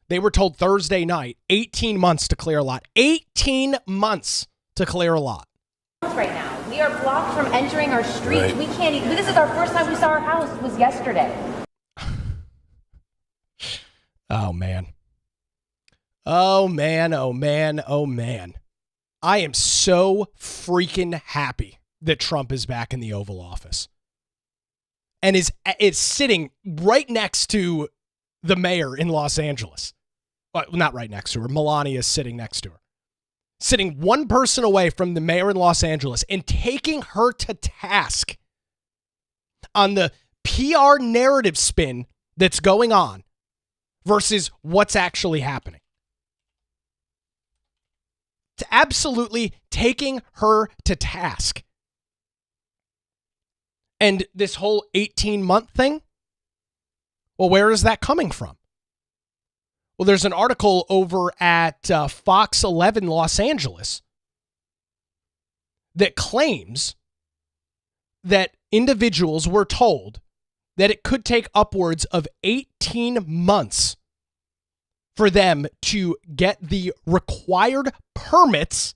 They were told Thursday night, 18 months to clear a lot. 18 months to clear a lot. Right now, we are blocked from entering our streets. Right. We can't even... This is our first time we saw our house. It was yesterday. Oh, man. Oh, man, oh, man, oh, man. I am so freaking happy that Trump is back in the Oval Office and is sitting right next to the mayor in Los Angeles. Well, not right next to her. Melania is sitting next to her. Sitting one person away from the mayor in Los Angeles and taking her to task on the PR narrative spin that's going on versus what's actually happening. To absolutely taking her to task. And this whole 18-month thing, well, where is that coming from? Well, there's an article over at Fox 11 Los Angeles that claims that individuals were told that it could take upwards of 18 months for them to get the required permits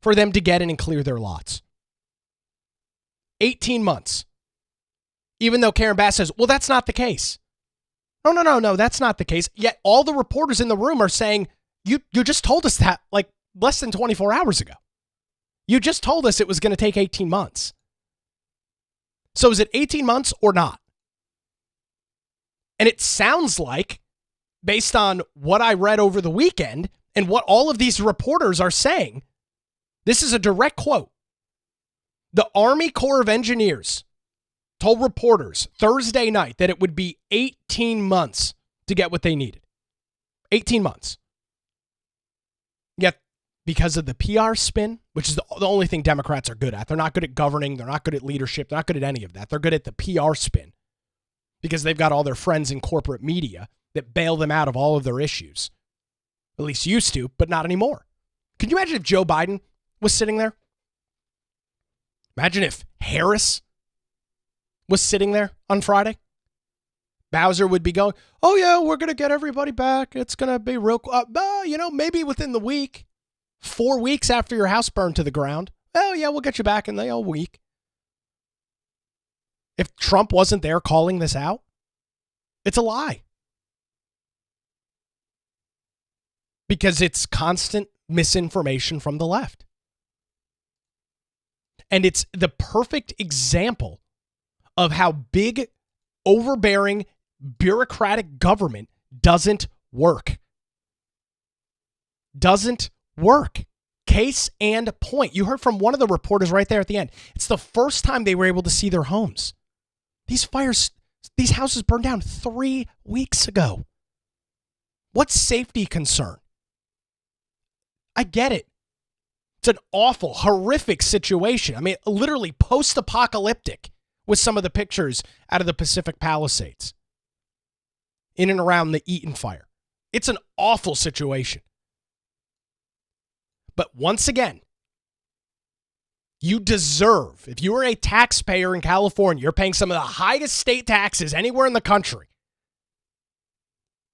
for them to get in and clear their lots. 18 months. Even though Karen Bass says, well, that's not the case. No, that's not the case. Yet all the reporters in the room are saying, you just told us that like less than 24 hours ago. You just told us it was going to take 18 months. So is it 18 months or not? And it sounds like, based on what I read over the weekend and what all of these reporters are saying, this is a direct quote. The Army Corps of Engineers told reporters Thursday night that it would be 18 months to get what they needed. 18 months. Yet, because of the PR spin, which is the only thing Democrats are good at. They're not good at governing. They're not good at leadership. They're not good at any of that. They're good at the PR spin because they've got all their friends in corporate media that bail them out of all of their issues. At least used to, but not anymore. Can you imagine if Joe Biden was sitting there? Imagine if Harris was sitting there on Friday. Bowser would be going, oh yeah, we're going to get everybody back. It's going to be real, maybe within the week. 4 weeks after your house burned to the ground. Oh yeah, we'll get you back in the week. If Trump wasn't there calling this out, it's a lie. Because it's constant misinformation from the left. And it's the perfect example of how big, overbearing, bureaucratic government doesn't work. Doesn't work. Case and point. You heard from one of the reporters right there at the end. It's the first time they were able to see their homes. These houses burned down 3 weeks ago. What safety concern? I get it. It's an awful, horrific situation. I mean, literally post-apocalyptic with some of the pictures out of the Pacific Palisades in and around the Eaton fire. It's an awful situation. But once again, you deserve, if you are a taxpayer in California, you're paying some of the highest state taxes anywhere in the country.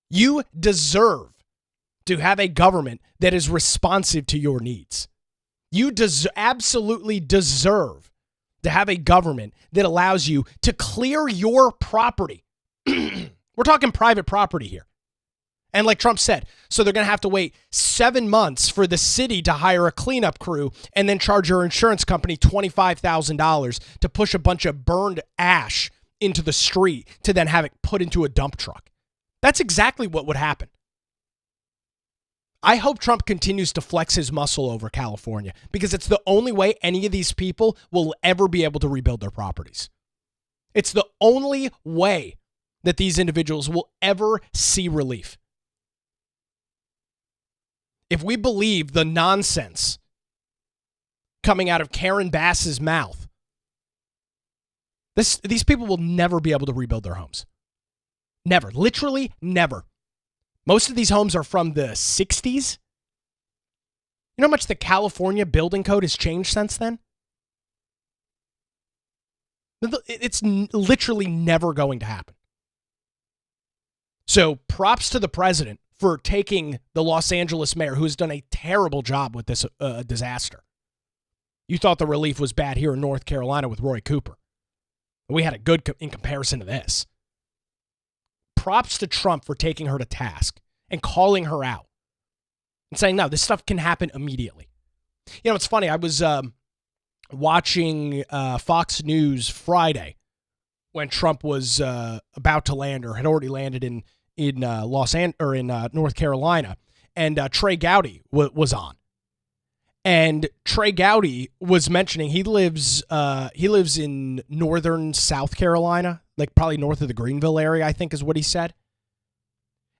You deserve to have a government that is responsive to your needs. You absolutely deserve to have a government that allows you to clear your property. We're talking private property here. And like Trump said, so they're going to have to wait 7 months for the city to hire a cleanup crew and then charge your insurance company $25,000 to push a bunch of burned ash into the street to then have it put into a dump truck. That's exactly what would happen. I hope Trump continues to flex his muscle over California because it's the only way any of these people will ever be able to rebuild their properties. It's the only way that these individuals will ever see relief. If we believe the nonsense coming out of Karen Bass's mouth, these people will never be able to rebuild their homes. Never. Literally never. Most of these homes are from the 60s. You know how much the California building code has changed since then? It's literally never going to happen. So props to the president for taking the Los Angeles mayor, who has done a terrible job with this disaster. You thought the relief was bad here in North Carolina with Roy Cooper. We had it good in comparison to this. Props to Trump for taking her to task and calling her out and saying, no, this stuff can happen immediately. You know, it's funny. I was watching Fox News Friday when Trump was about to land or had already landed in North Carolina, and Trey Gowdy was on. And Trey Gowdy was mentioning he lives in northern South Carolina, like probably north of the Greenville area, I think is what he said.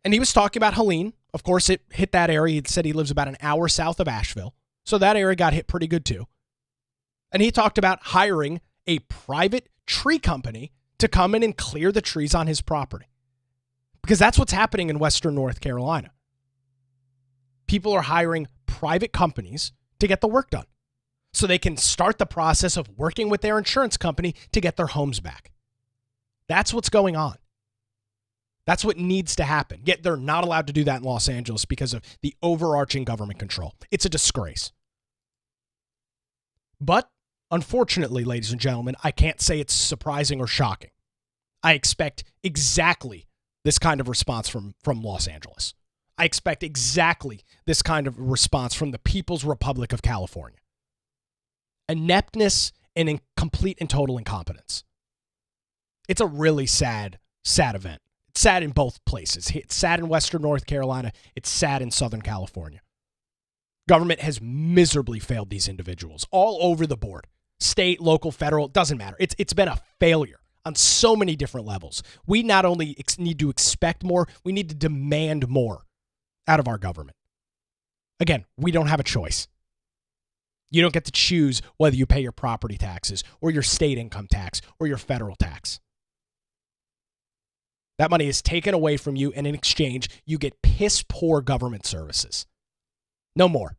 And he was talking about Helene. Of course, it hit that area. He said he lives about an hour south of Asheville. So that area got hit pretty good too. And he talked about hiring a private tree company to come in and clear the trees on his property. Because that's what's happening in Western North Carolina. People are hiring private companies to get the work done so they can start the process of working with their insurance company to get their homes back. That's what's going on. That's what needs to happen. Yet they're not allowed to do that in Los Angeles because of the overarching government control. It's a disgrace. But unfortunately, ladies and gentlemen, I can't say it's surprising or shocking. I expect exactly this kind of response from Los Angeles. I expect exactly this kind of response from the People's Republic of California. Ineptness and complete and total incompetence. It's a really sad event. It's sad in both places. It's sad in Western North Carolina. It's sad in Southern California. Government has miserably failed these individuals all over the board. State, local, federal, it doesn't matter. It's been a failure on so many different levels. We not only need to expect more, we need to demand more out of our government. Again, we don't have a choice. You don't get to choose whether you pay your property taxes or your state income tax or your federal tax. That money is taken away from you, and in exchange, you get piss poor government services. No more.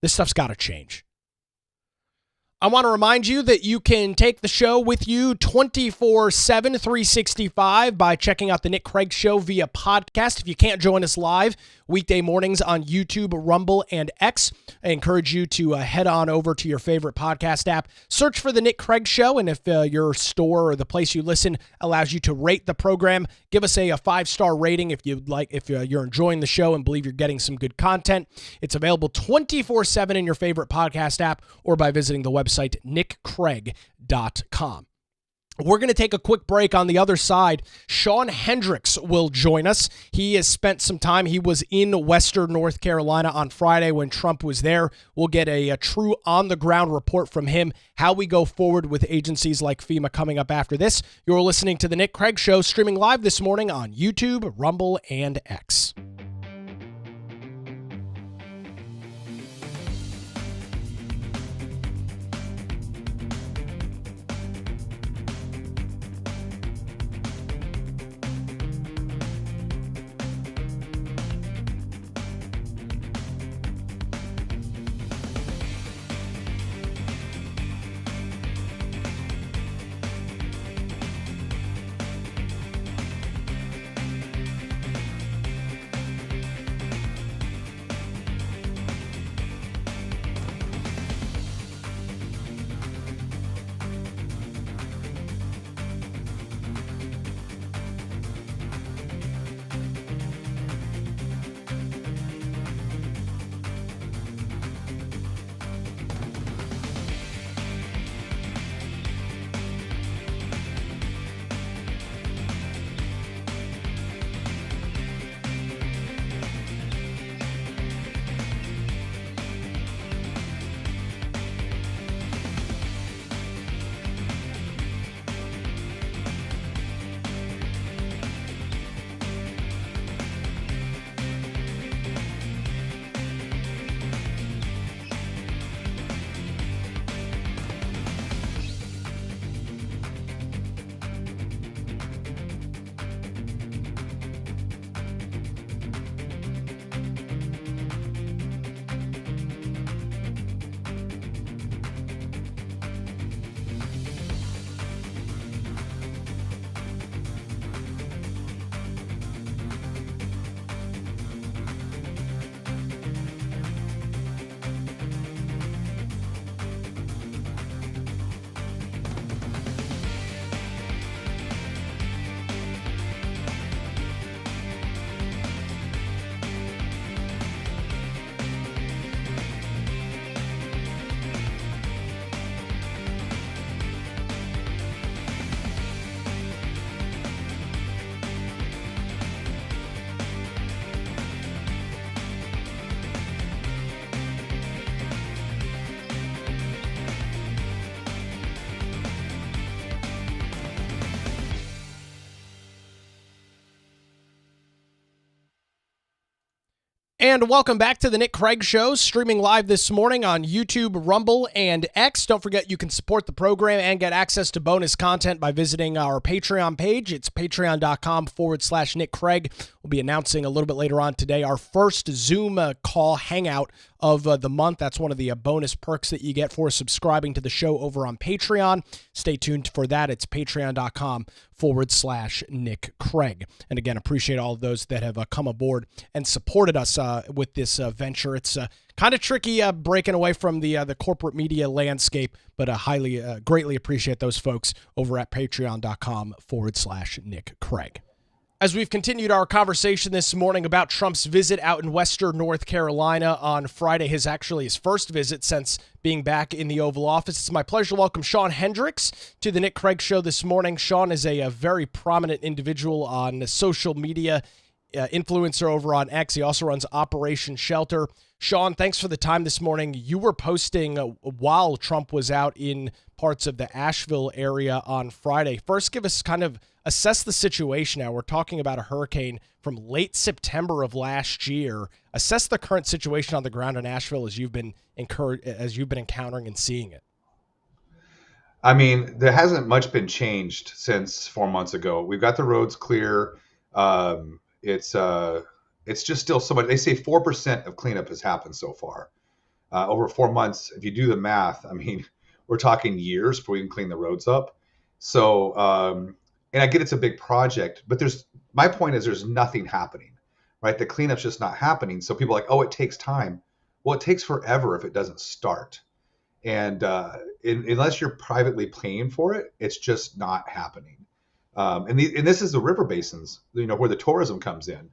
This stuff's got to change. I want to remind you that you can take the show with you 24/7, 365 by checking out the Nick Craig Show via podcast. If you can't join us live, weekday mornings on YouTube, Rumble, and X, I encourage you to head on over to your favorite podcast app. Search for the Nick Craig Show, and if your store or the place you listen allows you to rate the program, give us a 5-star rating if you'd like. If you're enjoying the show and believe you're getting some good content, it's available 24/7 in your favorite podcast app or by visiting the website nickcraig.com. We're going to take a quick break. On the other side, Shawn Hendrix will join us. He has spent some time. He was in Western North Carolina on Friday when Trump was there. We'll get a true on-the-ground report from him, how we go forward with agencies like FEMA coming up after this. You're listening to The Nick Craig Show, streaming live this morning on YouTube, Rumble, and X. And welcome back to the Nick Craig Show, streaming live this morning on YouTube, Rumble, and X. Don't forget you can support the program and get access to bonus content by visiting our Patreon page. It's patreon.com/Nick Craig. We'll be announcing a little bit later on today our first Zoom call hangout of the month. That's one of the bonus perks that you get for subscribing to the show over on Patreon. Stay tuned for that. It's patreon.com/Nick Craig. And again, appreciate all of those that have come aboard and supported us with this venture. It's kind of tricky breaking away from the corporate media landscape, but greatly appreciate those folks over at patreon.com/Nick Craig. As we've continued our conversation this morning about Trump's visit out in Western North Carolina on Friday, his first visit since being back in the Oval Office, it's my pleasure to welcome Shawn Hendrix to the Nick Craig Show this morning. Shawn is a very prominent individual on social media, influencer over on X. He also runs Operation Shelter. Shawn, thanks for the time this morning. You were posting while Trump was out in parts of the Asheville area on Friday. First, give us assess the situation now. We're talking about a hurricane from late September of last year. Assess the current situation on the ground in Asheville as you've been encountering and seeing it. I mean, there hasn't much been changed since 4 months ago. We've got the roads clear. It's just still so much. They say 4% of cleanup has happened so far. Over 4 months, if you do the math, I mean, we're talking years before we can clean the roads up. So, and I get it's a big project, but my point is there's nothing happening, right? The cleanup's just not happening. So people are like, oh, it takes time. Well, it takes forever if it doesn't start. And unless you're privately paying for it, it's just not happening. And this is the river basins, where the tourism comes in.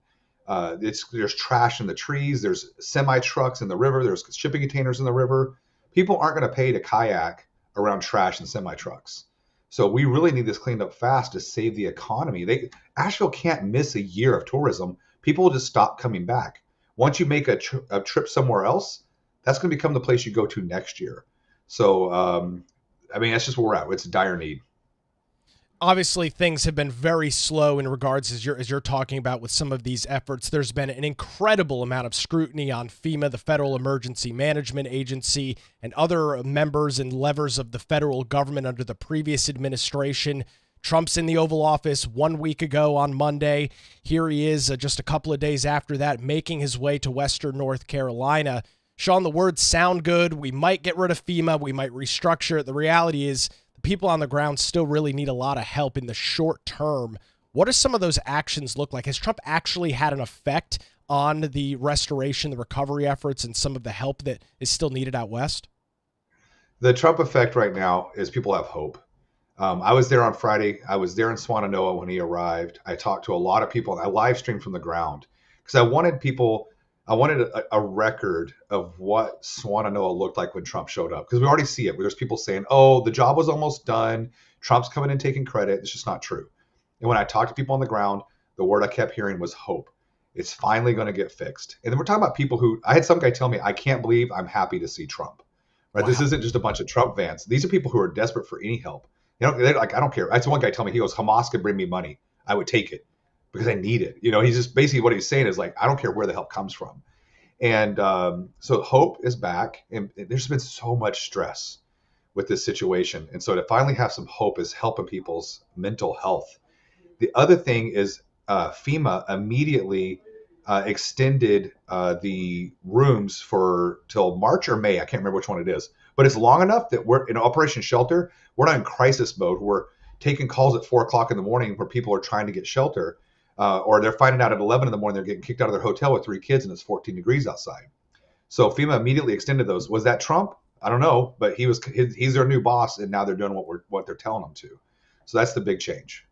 There's trash in the trees. There's semi trucks in the river. There's shipping containers in the river. People aren't going to pay to kayak around trash and semi trucks. So we really need this cleaned up fast to save the economy. Asheville can't miss a year of tourism. People will just stop coming back. Once you make a trip somewhere else, that's going to become the place you go to next year. So, I mean, that's just where we're at. It's a dire need. Obviously, things have been very slow in regards, as you're talking about, with some of these efforts. There's been an incredible amount of scrutiny on FEMA, the Federal Emergency Management Agency, and other members and levers of the federal government under the previous administration. Trump's in the Oval Office 1 week ago on Monday. Here he is just a couple of days after that, making his way to Western North Carolina. Shawn, the words sound good. We might get rid of FEMA. We might restructure it. The reality is, people on the ground still really need a lot of help in the short term. What do some of those actions look like? Has Trump actually had an effect on the restoration, the recovery efforts, and some of the help that is still needed out west? The Trump effect right now is people have hope. I was there on Friday. I was there in Swannanoa when he arrived. I talked to a lot of people. I live streamed from the ground because I wanted a record of what Swannanoa looked like when Trump showed up. Because we already see it. There's people saying, oh, the job was almost done. Trump's coming in taking credit. It's just not true. And when I talked to people on the ground, the word I kept hearing was hope. It's finally going to get fixed. And then we're talking about people who, I had some guy tell me, I can't believe I'm happy to see Trump. Right? Wow. This isn't just a bunch of Trump fans. These are people who are desperate for any help. They're like, I don't care. I had one guy tell me, he goes, Hamas could bring me money. I would take it because I need it. He's just basically what he's saying is like, I don't care where the help comes from. And so hope is back. And there's been so much stress with this situation. And so to finally have some hope is helping people's mental health. The other thing is FEMA immediately extended the rooms till March or May. I can't remember which one it is. But it's long enough that we're in Operation Shelter. We're not in crisis mode. We're taking calls at 4 o'clock in the morning where people are trying to get shelter. Or they're finding out at 11 in the morning they're getting kicked out of their hotel with 3 kids and it's 14 degrees outside. So FEMA immediately extended those. Was that Trump? I don't know, but he's their new boss, and now they're doing what they're telling them to. So that's the big change.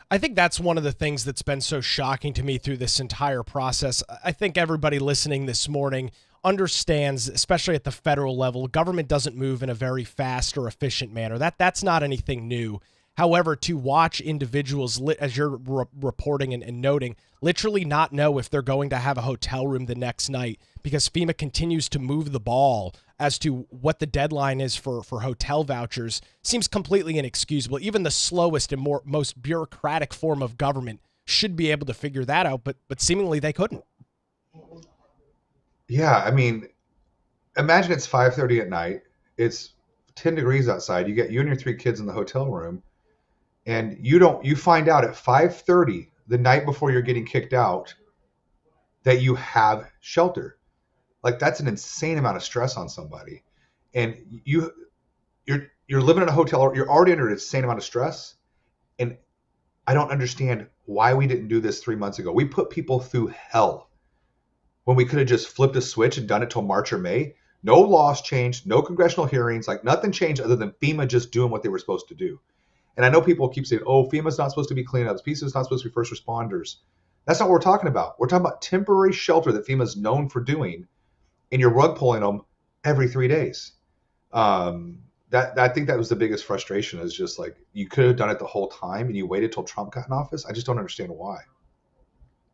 I think that's one of the things that's been so shocking to me through this entire process. I think everybody listening this morning understands, especially at the federal level, government doesn't move in a very fast or efficient manner. That's not anything new. However, to watch individuals, as you're reporting and noting, literally not know if they're going to have a hotel room the next night because FEMA continues to move the ball as to what the deadline is for hotel vouchers seems completely inexcusable. Even the slowest and most bureaucratic form of government should be able to figure that out, but seemingly they couldn't. Yeah, I mean, imagine it's 5:30 at night. It's 10 degrees outside. You get you and your three kids in the hotel room, and you find out at 5:30 the night before you're getting kicked out that you have shelter. Like that's an insane amount of stress on somebody. And you're living in a hotel, you're already under an insane amount of stress. And I don't understand why we didn't do this 3 months ago. We put people through hell when we could have just flipped a switch and done it till March or May. No laws changed, no congressional hearings, like nothing changed other than FEMA just doing what they were supposed to do. And I know people keep saying, oh, FEMA's not supposed to be cleanups, FEMA's not supposed to be first responders. That's not what we're talking about. We're talking about temporary shelter that FEMA's known for doing, and you're rug pulling them every 3 days. I think that was the biggest frustration, is just like you could have done it the whole time and you waited till Trump got in office. I just don't understand why.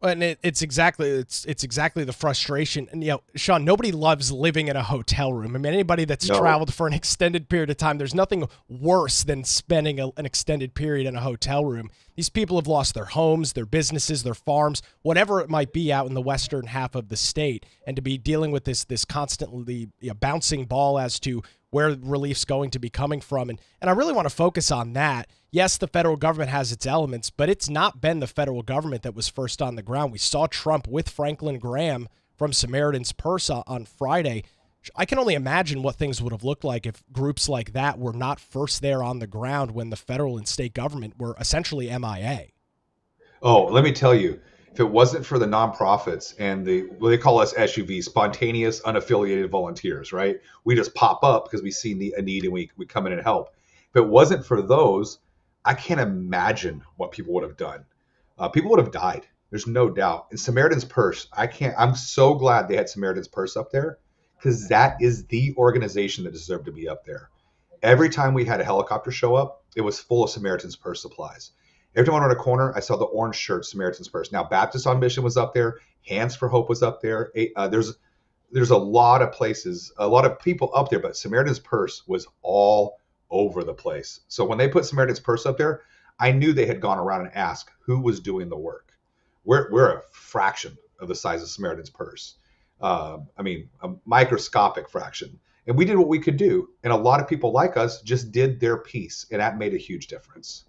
And it's exactly the frustration. And Shawn, nobody loves living in a hotel room. I mean, anybody that's traveled for an extended period of time, there's nothing worse than spending an extended period in a hotel room. These people have lost their homes, their businesses, their farms, whatever it might be out in the western half of the state, and to be dealing with this constantly bouncing ball as to where relief's going to be coming from. And I really want to focus on that. Yes, the federal government has its elements, but it's not been the federal government that was first on the ground. We saw Trump with Franklin Graham from Samaritan's Purse on Friday. I can only imagine what things would have looked like if groups like that were not first there on the ground when the federal and state government were essentially MIA. Oh, let me tell you, if it wasn't for the nonprofits and they call us SUVs, spontaneous unaffiliated volunteers, right? We just pop up because we see a need and we come in and help. If it wasn't for those, I can't imagine what people would have done. People would have died. There's no doubt. And Samaritan's Purse, I'm so glad they had Samaritan's Purse up there, because that is the organization that deserved to be up there. Every time we had a helicopter show up, it was full of Samaritan's Purse supplies. Every time I went on a corner, I saw the orange shirt, Samaritan's Purse. Now, Baptist on Mission was up there. Hands for Hope was up there. There's a lot of places, a lot of people up there, but Samaritan's Purse was all over the place. So when they put Samaritan's Purse up there, I knew they had gone around and asked who was doing the work. We're a fraction of the size of Samaritan's Purse. A microscopic fraction. And we did what we could do. And a lot of people like us just did their piece. And that made a huge difference.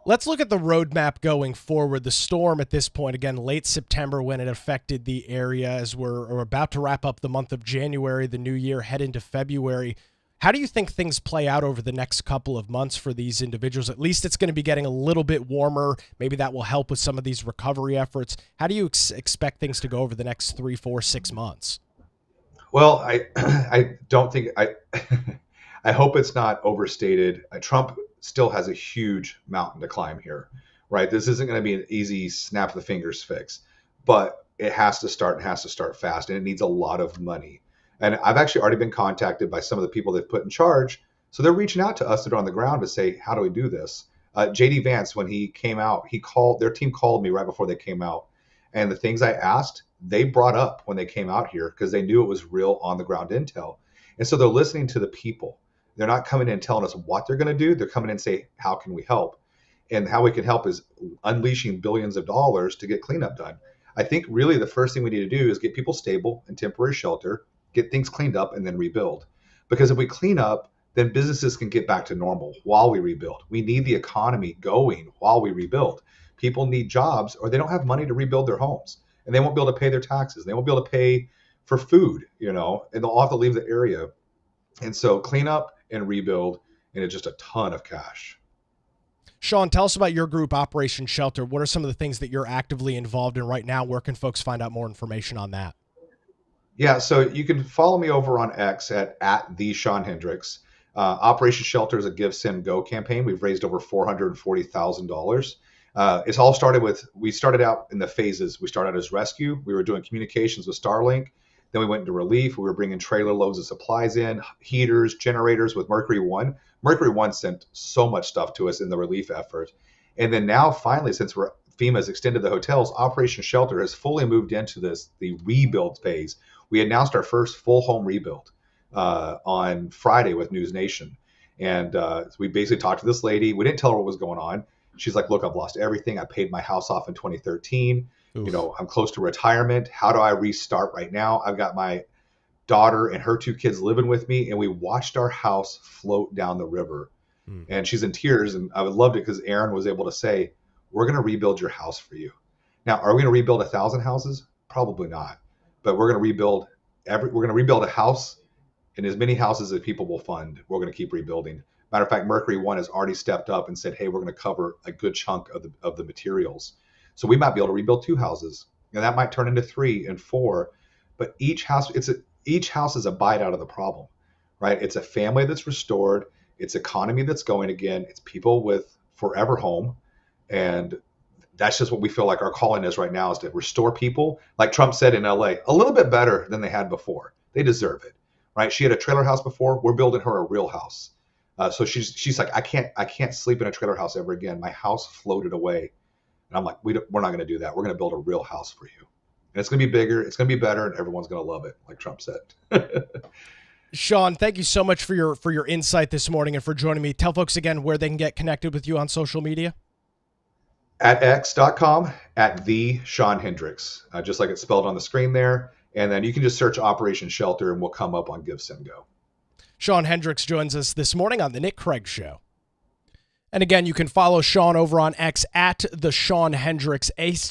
Let's look at the roadmap going forward. The storm at this point, again, late September when it affected the area, as we're about to wrap up the month of January, the new year, head into February. How do you think things play out over the next couple of months for these individuals? At least it's going to be getting a little bit warmer. Maybe that will help with some of these recovery efforts. How do you expect things to go over the next 3, 4, 6 months? Well, I don't think I hope it's not overstated. Trump still has a huge mountain to climb here, right? This isn't going to be an easy snap of the fingers fix, but it has to start fast, and it needs a lot of money. And I've actually already been contacted by some of the people they've put in charge. So they're reaching out to us that are on the ground to say, how do we do this? JD Vance, when he came out, their team called me right before they came out. And the things I asked, they brought up when they came out here because they knew it was real on the ground intel. And so they're listening to the people. They're not coming in and telling us what they're going to do. They're coming in and say, how can we help? And how we can help is unleashing billions of dollars to get cleanup done. I think really the first thing we need to do is get people stable in temporary shelter, get things cleaned up, and then rebuild. Because if we clean up, then businesses can get back to normal while we rebuild. We need the economy going while we rebuild. People need jobs, or they don't have money to rebuild their homes, and they won't be able to pay their taxes. They won't be able to pay for food, and they'll have to leave the area. And so clean up and rebuild, and it's just a ton of cash. Shawn, tell us about your group, Operation Shelter. What are some of the things that you're actively involved in right now? Where can folks find out more information on that? Yeah, so you can follow me over on X at the Shawn Hendrix. Operation Shelter is a Give, Send, Go campaign. We've raised over $440,000. It's all we started out in the phases. We started as rescue. We were doing communications with Starlink. Then we went into relief. We were bringing trailer loads of supplies in, heaters, generators with Mercury One. Mercury One sent so much stuff to us in the relief effort. And then now, finally, since FEMA's extended the hotels, Operation Shelter has fully moved into the rebuild phase. We announced our first full home rebuild on Friday with News Nation. And we basically talked to this lady. We didn't tell her what was going on. She's like, look, I've lost everything. I paid my house off in 2013. You know, I'm close to retirement. How do I restart right now? I've got my daughter and her 2 kids living with me, and we watched our house float down the river. And she's in tears, and I would love it because Aaron was able to say, we're going to rebuild your house for you. Now, are we going to rebuild 1,000 houses? Probably not. But we're going to rebuild a house, and as many houses as people will fund, we're going to keep rebuilding. Matter of fact, Mercury One has already stepped up and said, hey, we're going to cover a good chunk of the materials. So we might be able to rebuild 2 houses, and that might turn into 3 and 4. But each house is a bite out of the problem, right? It's a family that's restored. It's economy that's going again. It's people with forever home. And that's just what we feel like our calling is right now, is to restore people, like Trump said in LA, a little bit better than they had before. They deserve it, right? She had a trailer house before. We're building her a real house. So she's like, I can't sleep in a trailer house ever again. My house floated away. And I'm like, we're not going to do that. We're going to build a real house for you. And it's going to be bigger. It's going to be better. And everyone's going to love it, like Trump said. Shawn, thank you so much for your insight this morning and for joining me. Tell folks again where they can get connected with you on social media. At x.com, at the Shawn Hendrix, just like it's spelled on the screen there. And then you can just search Operation Shelter and we'll come up on Give, Send, Go. Shawn Hendrix joins us this morning on The Nick Craig Show. And again, you can follow Shawn over on X at the Shawn Hendrix, ShawnHendrix,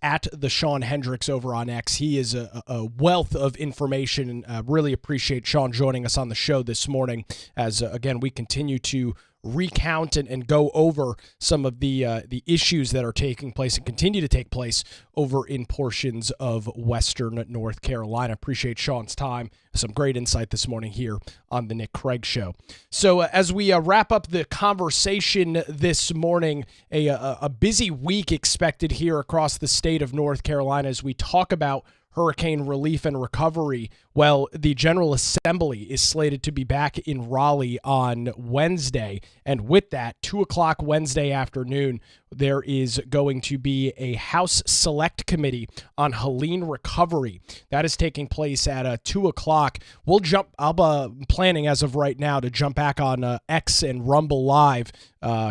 at the Shawn Hendrix over on X. He is a wealth of information, and really appreciate Shawn joining us on the show this morning as, again, we continue to recount and go over some of the issues that are taking place and continue to take place over in portions of Western North Carolina. Appreciate Shawn's time. Some great insight this morning here on the Nick Craig Show. So as we wrap up the conversation this morning, a busy week expected here across the state of North Carolina as we talk about hurricane relief and recovery. Well, the General Assembly is slated to be back in Raleigh on Wednesday. And with that, 2 o'clock Wednesday afternoon, there is going to be a House Select Committee on Helene recovery. That is taking place at 2 o'clock. I'll be planning as of right now to jump back on X and Rumble Live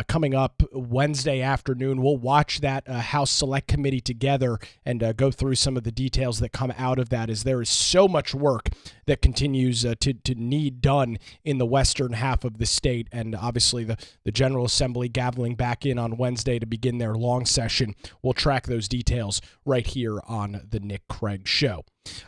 coming up Wednesday afternoon. We'll watch that House Select Committee together and go through some of the details that come out of that, as there is so much work that continues to need done in the western half of the state. And obviously the General Assembly gaveling back in on Wednesday to begin their long session. We'll track those details right here on the Nick Craig Show.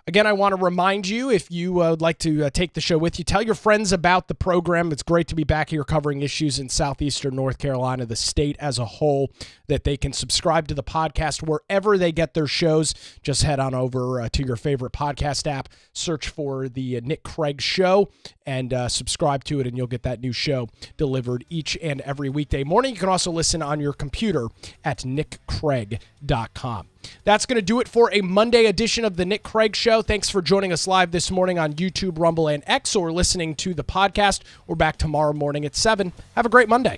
Again, I want to remind you, if you would like to take the show with you, tell your friends about the program. It's great to be back here covering issues in southeastern North Carolina, the state as a whole, that they can subscribe to the podcast wherever they get their shows. Just head on over to your favorite podcast app, search for the Nick Craig Show, and subscribe to it, and you'll get that new show delivered each and every weekday morning. You can also listen on your computer at nickcraig.com. That's going to do it for a Monday edition of the Nick Craig Show. Thanks for joining us live this morning on YouTube, Rumble, and X, or listening to the podcast. We're back tomorrow morning at 7. Have a great Monday.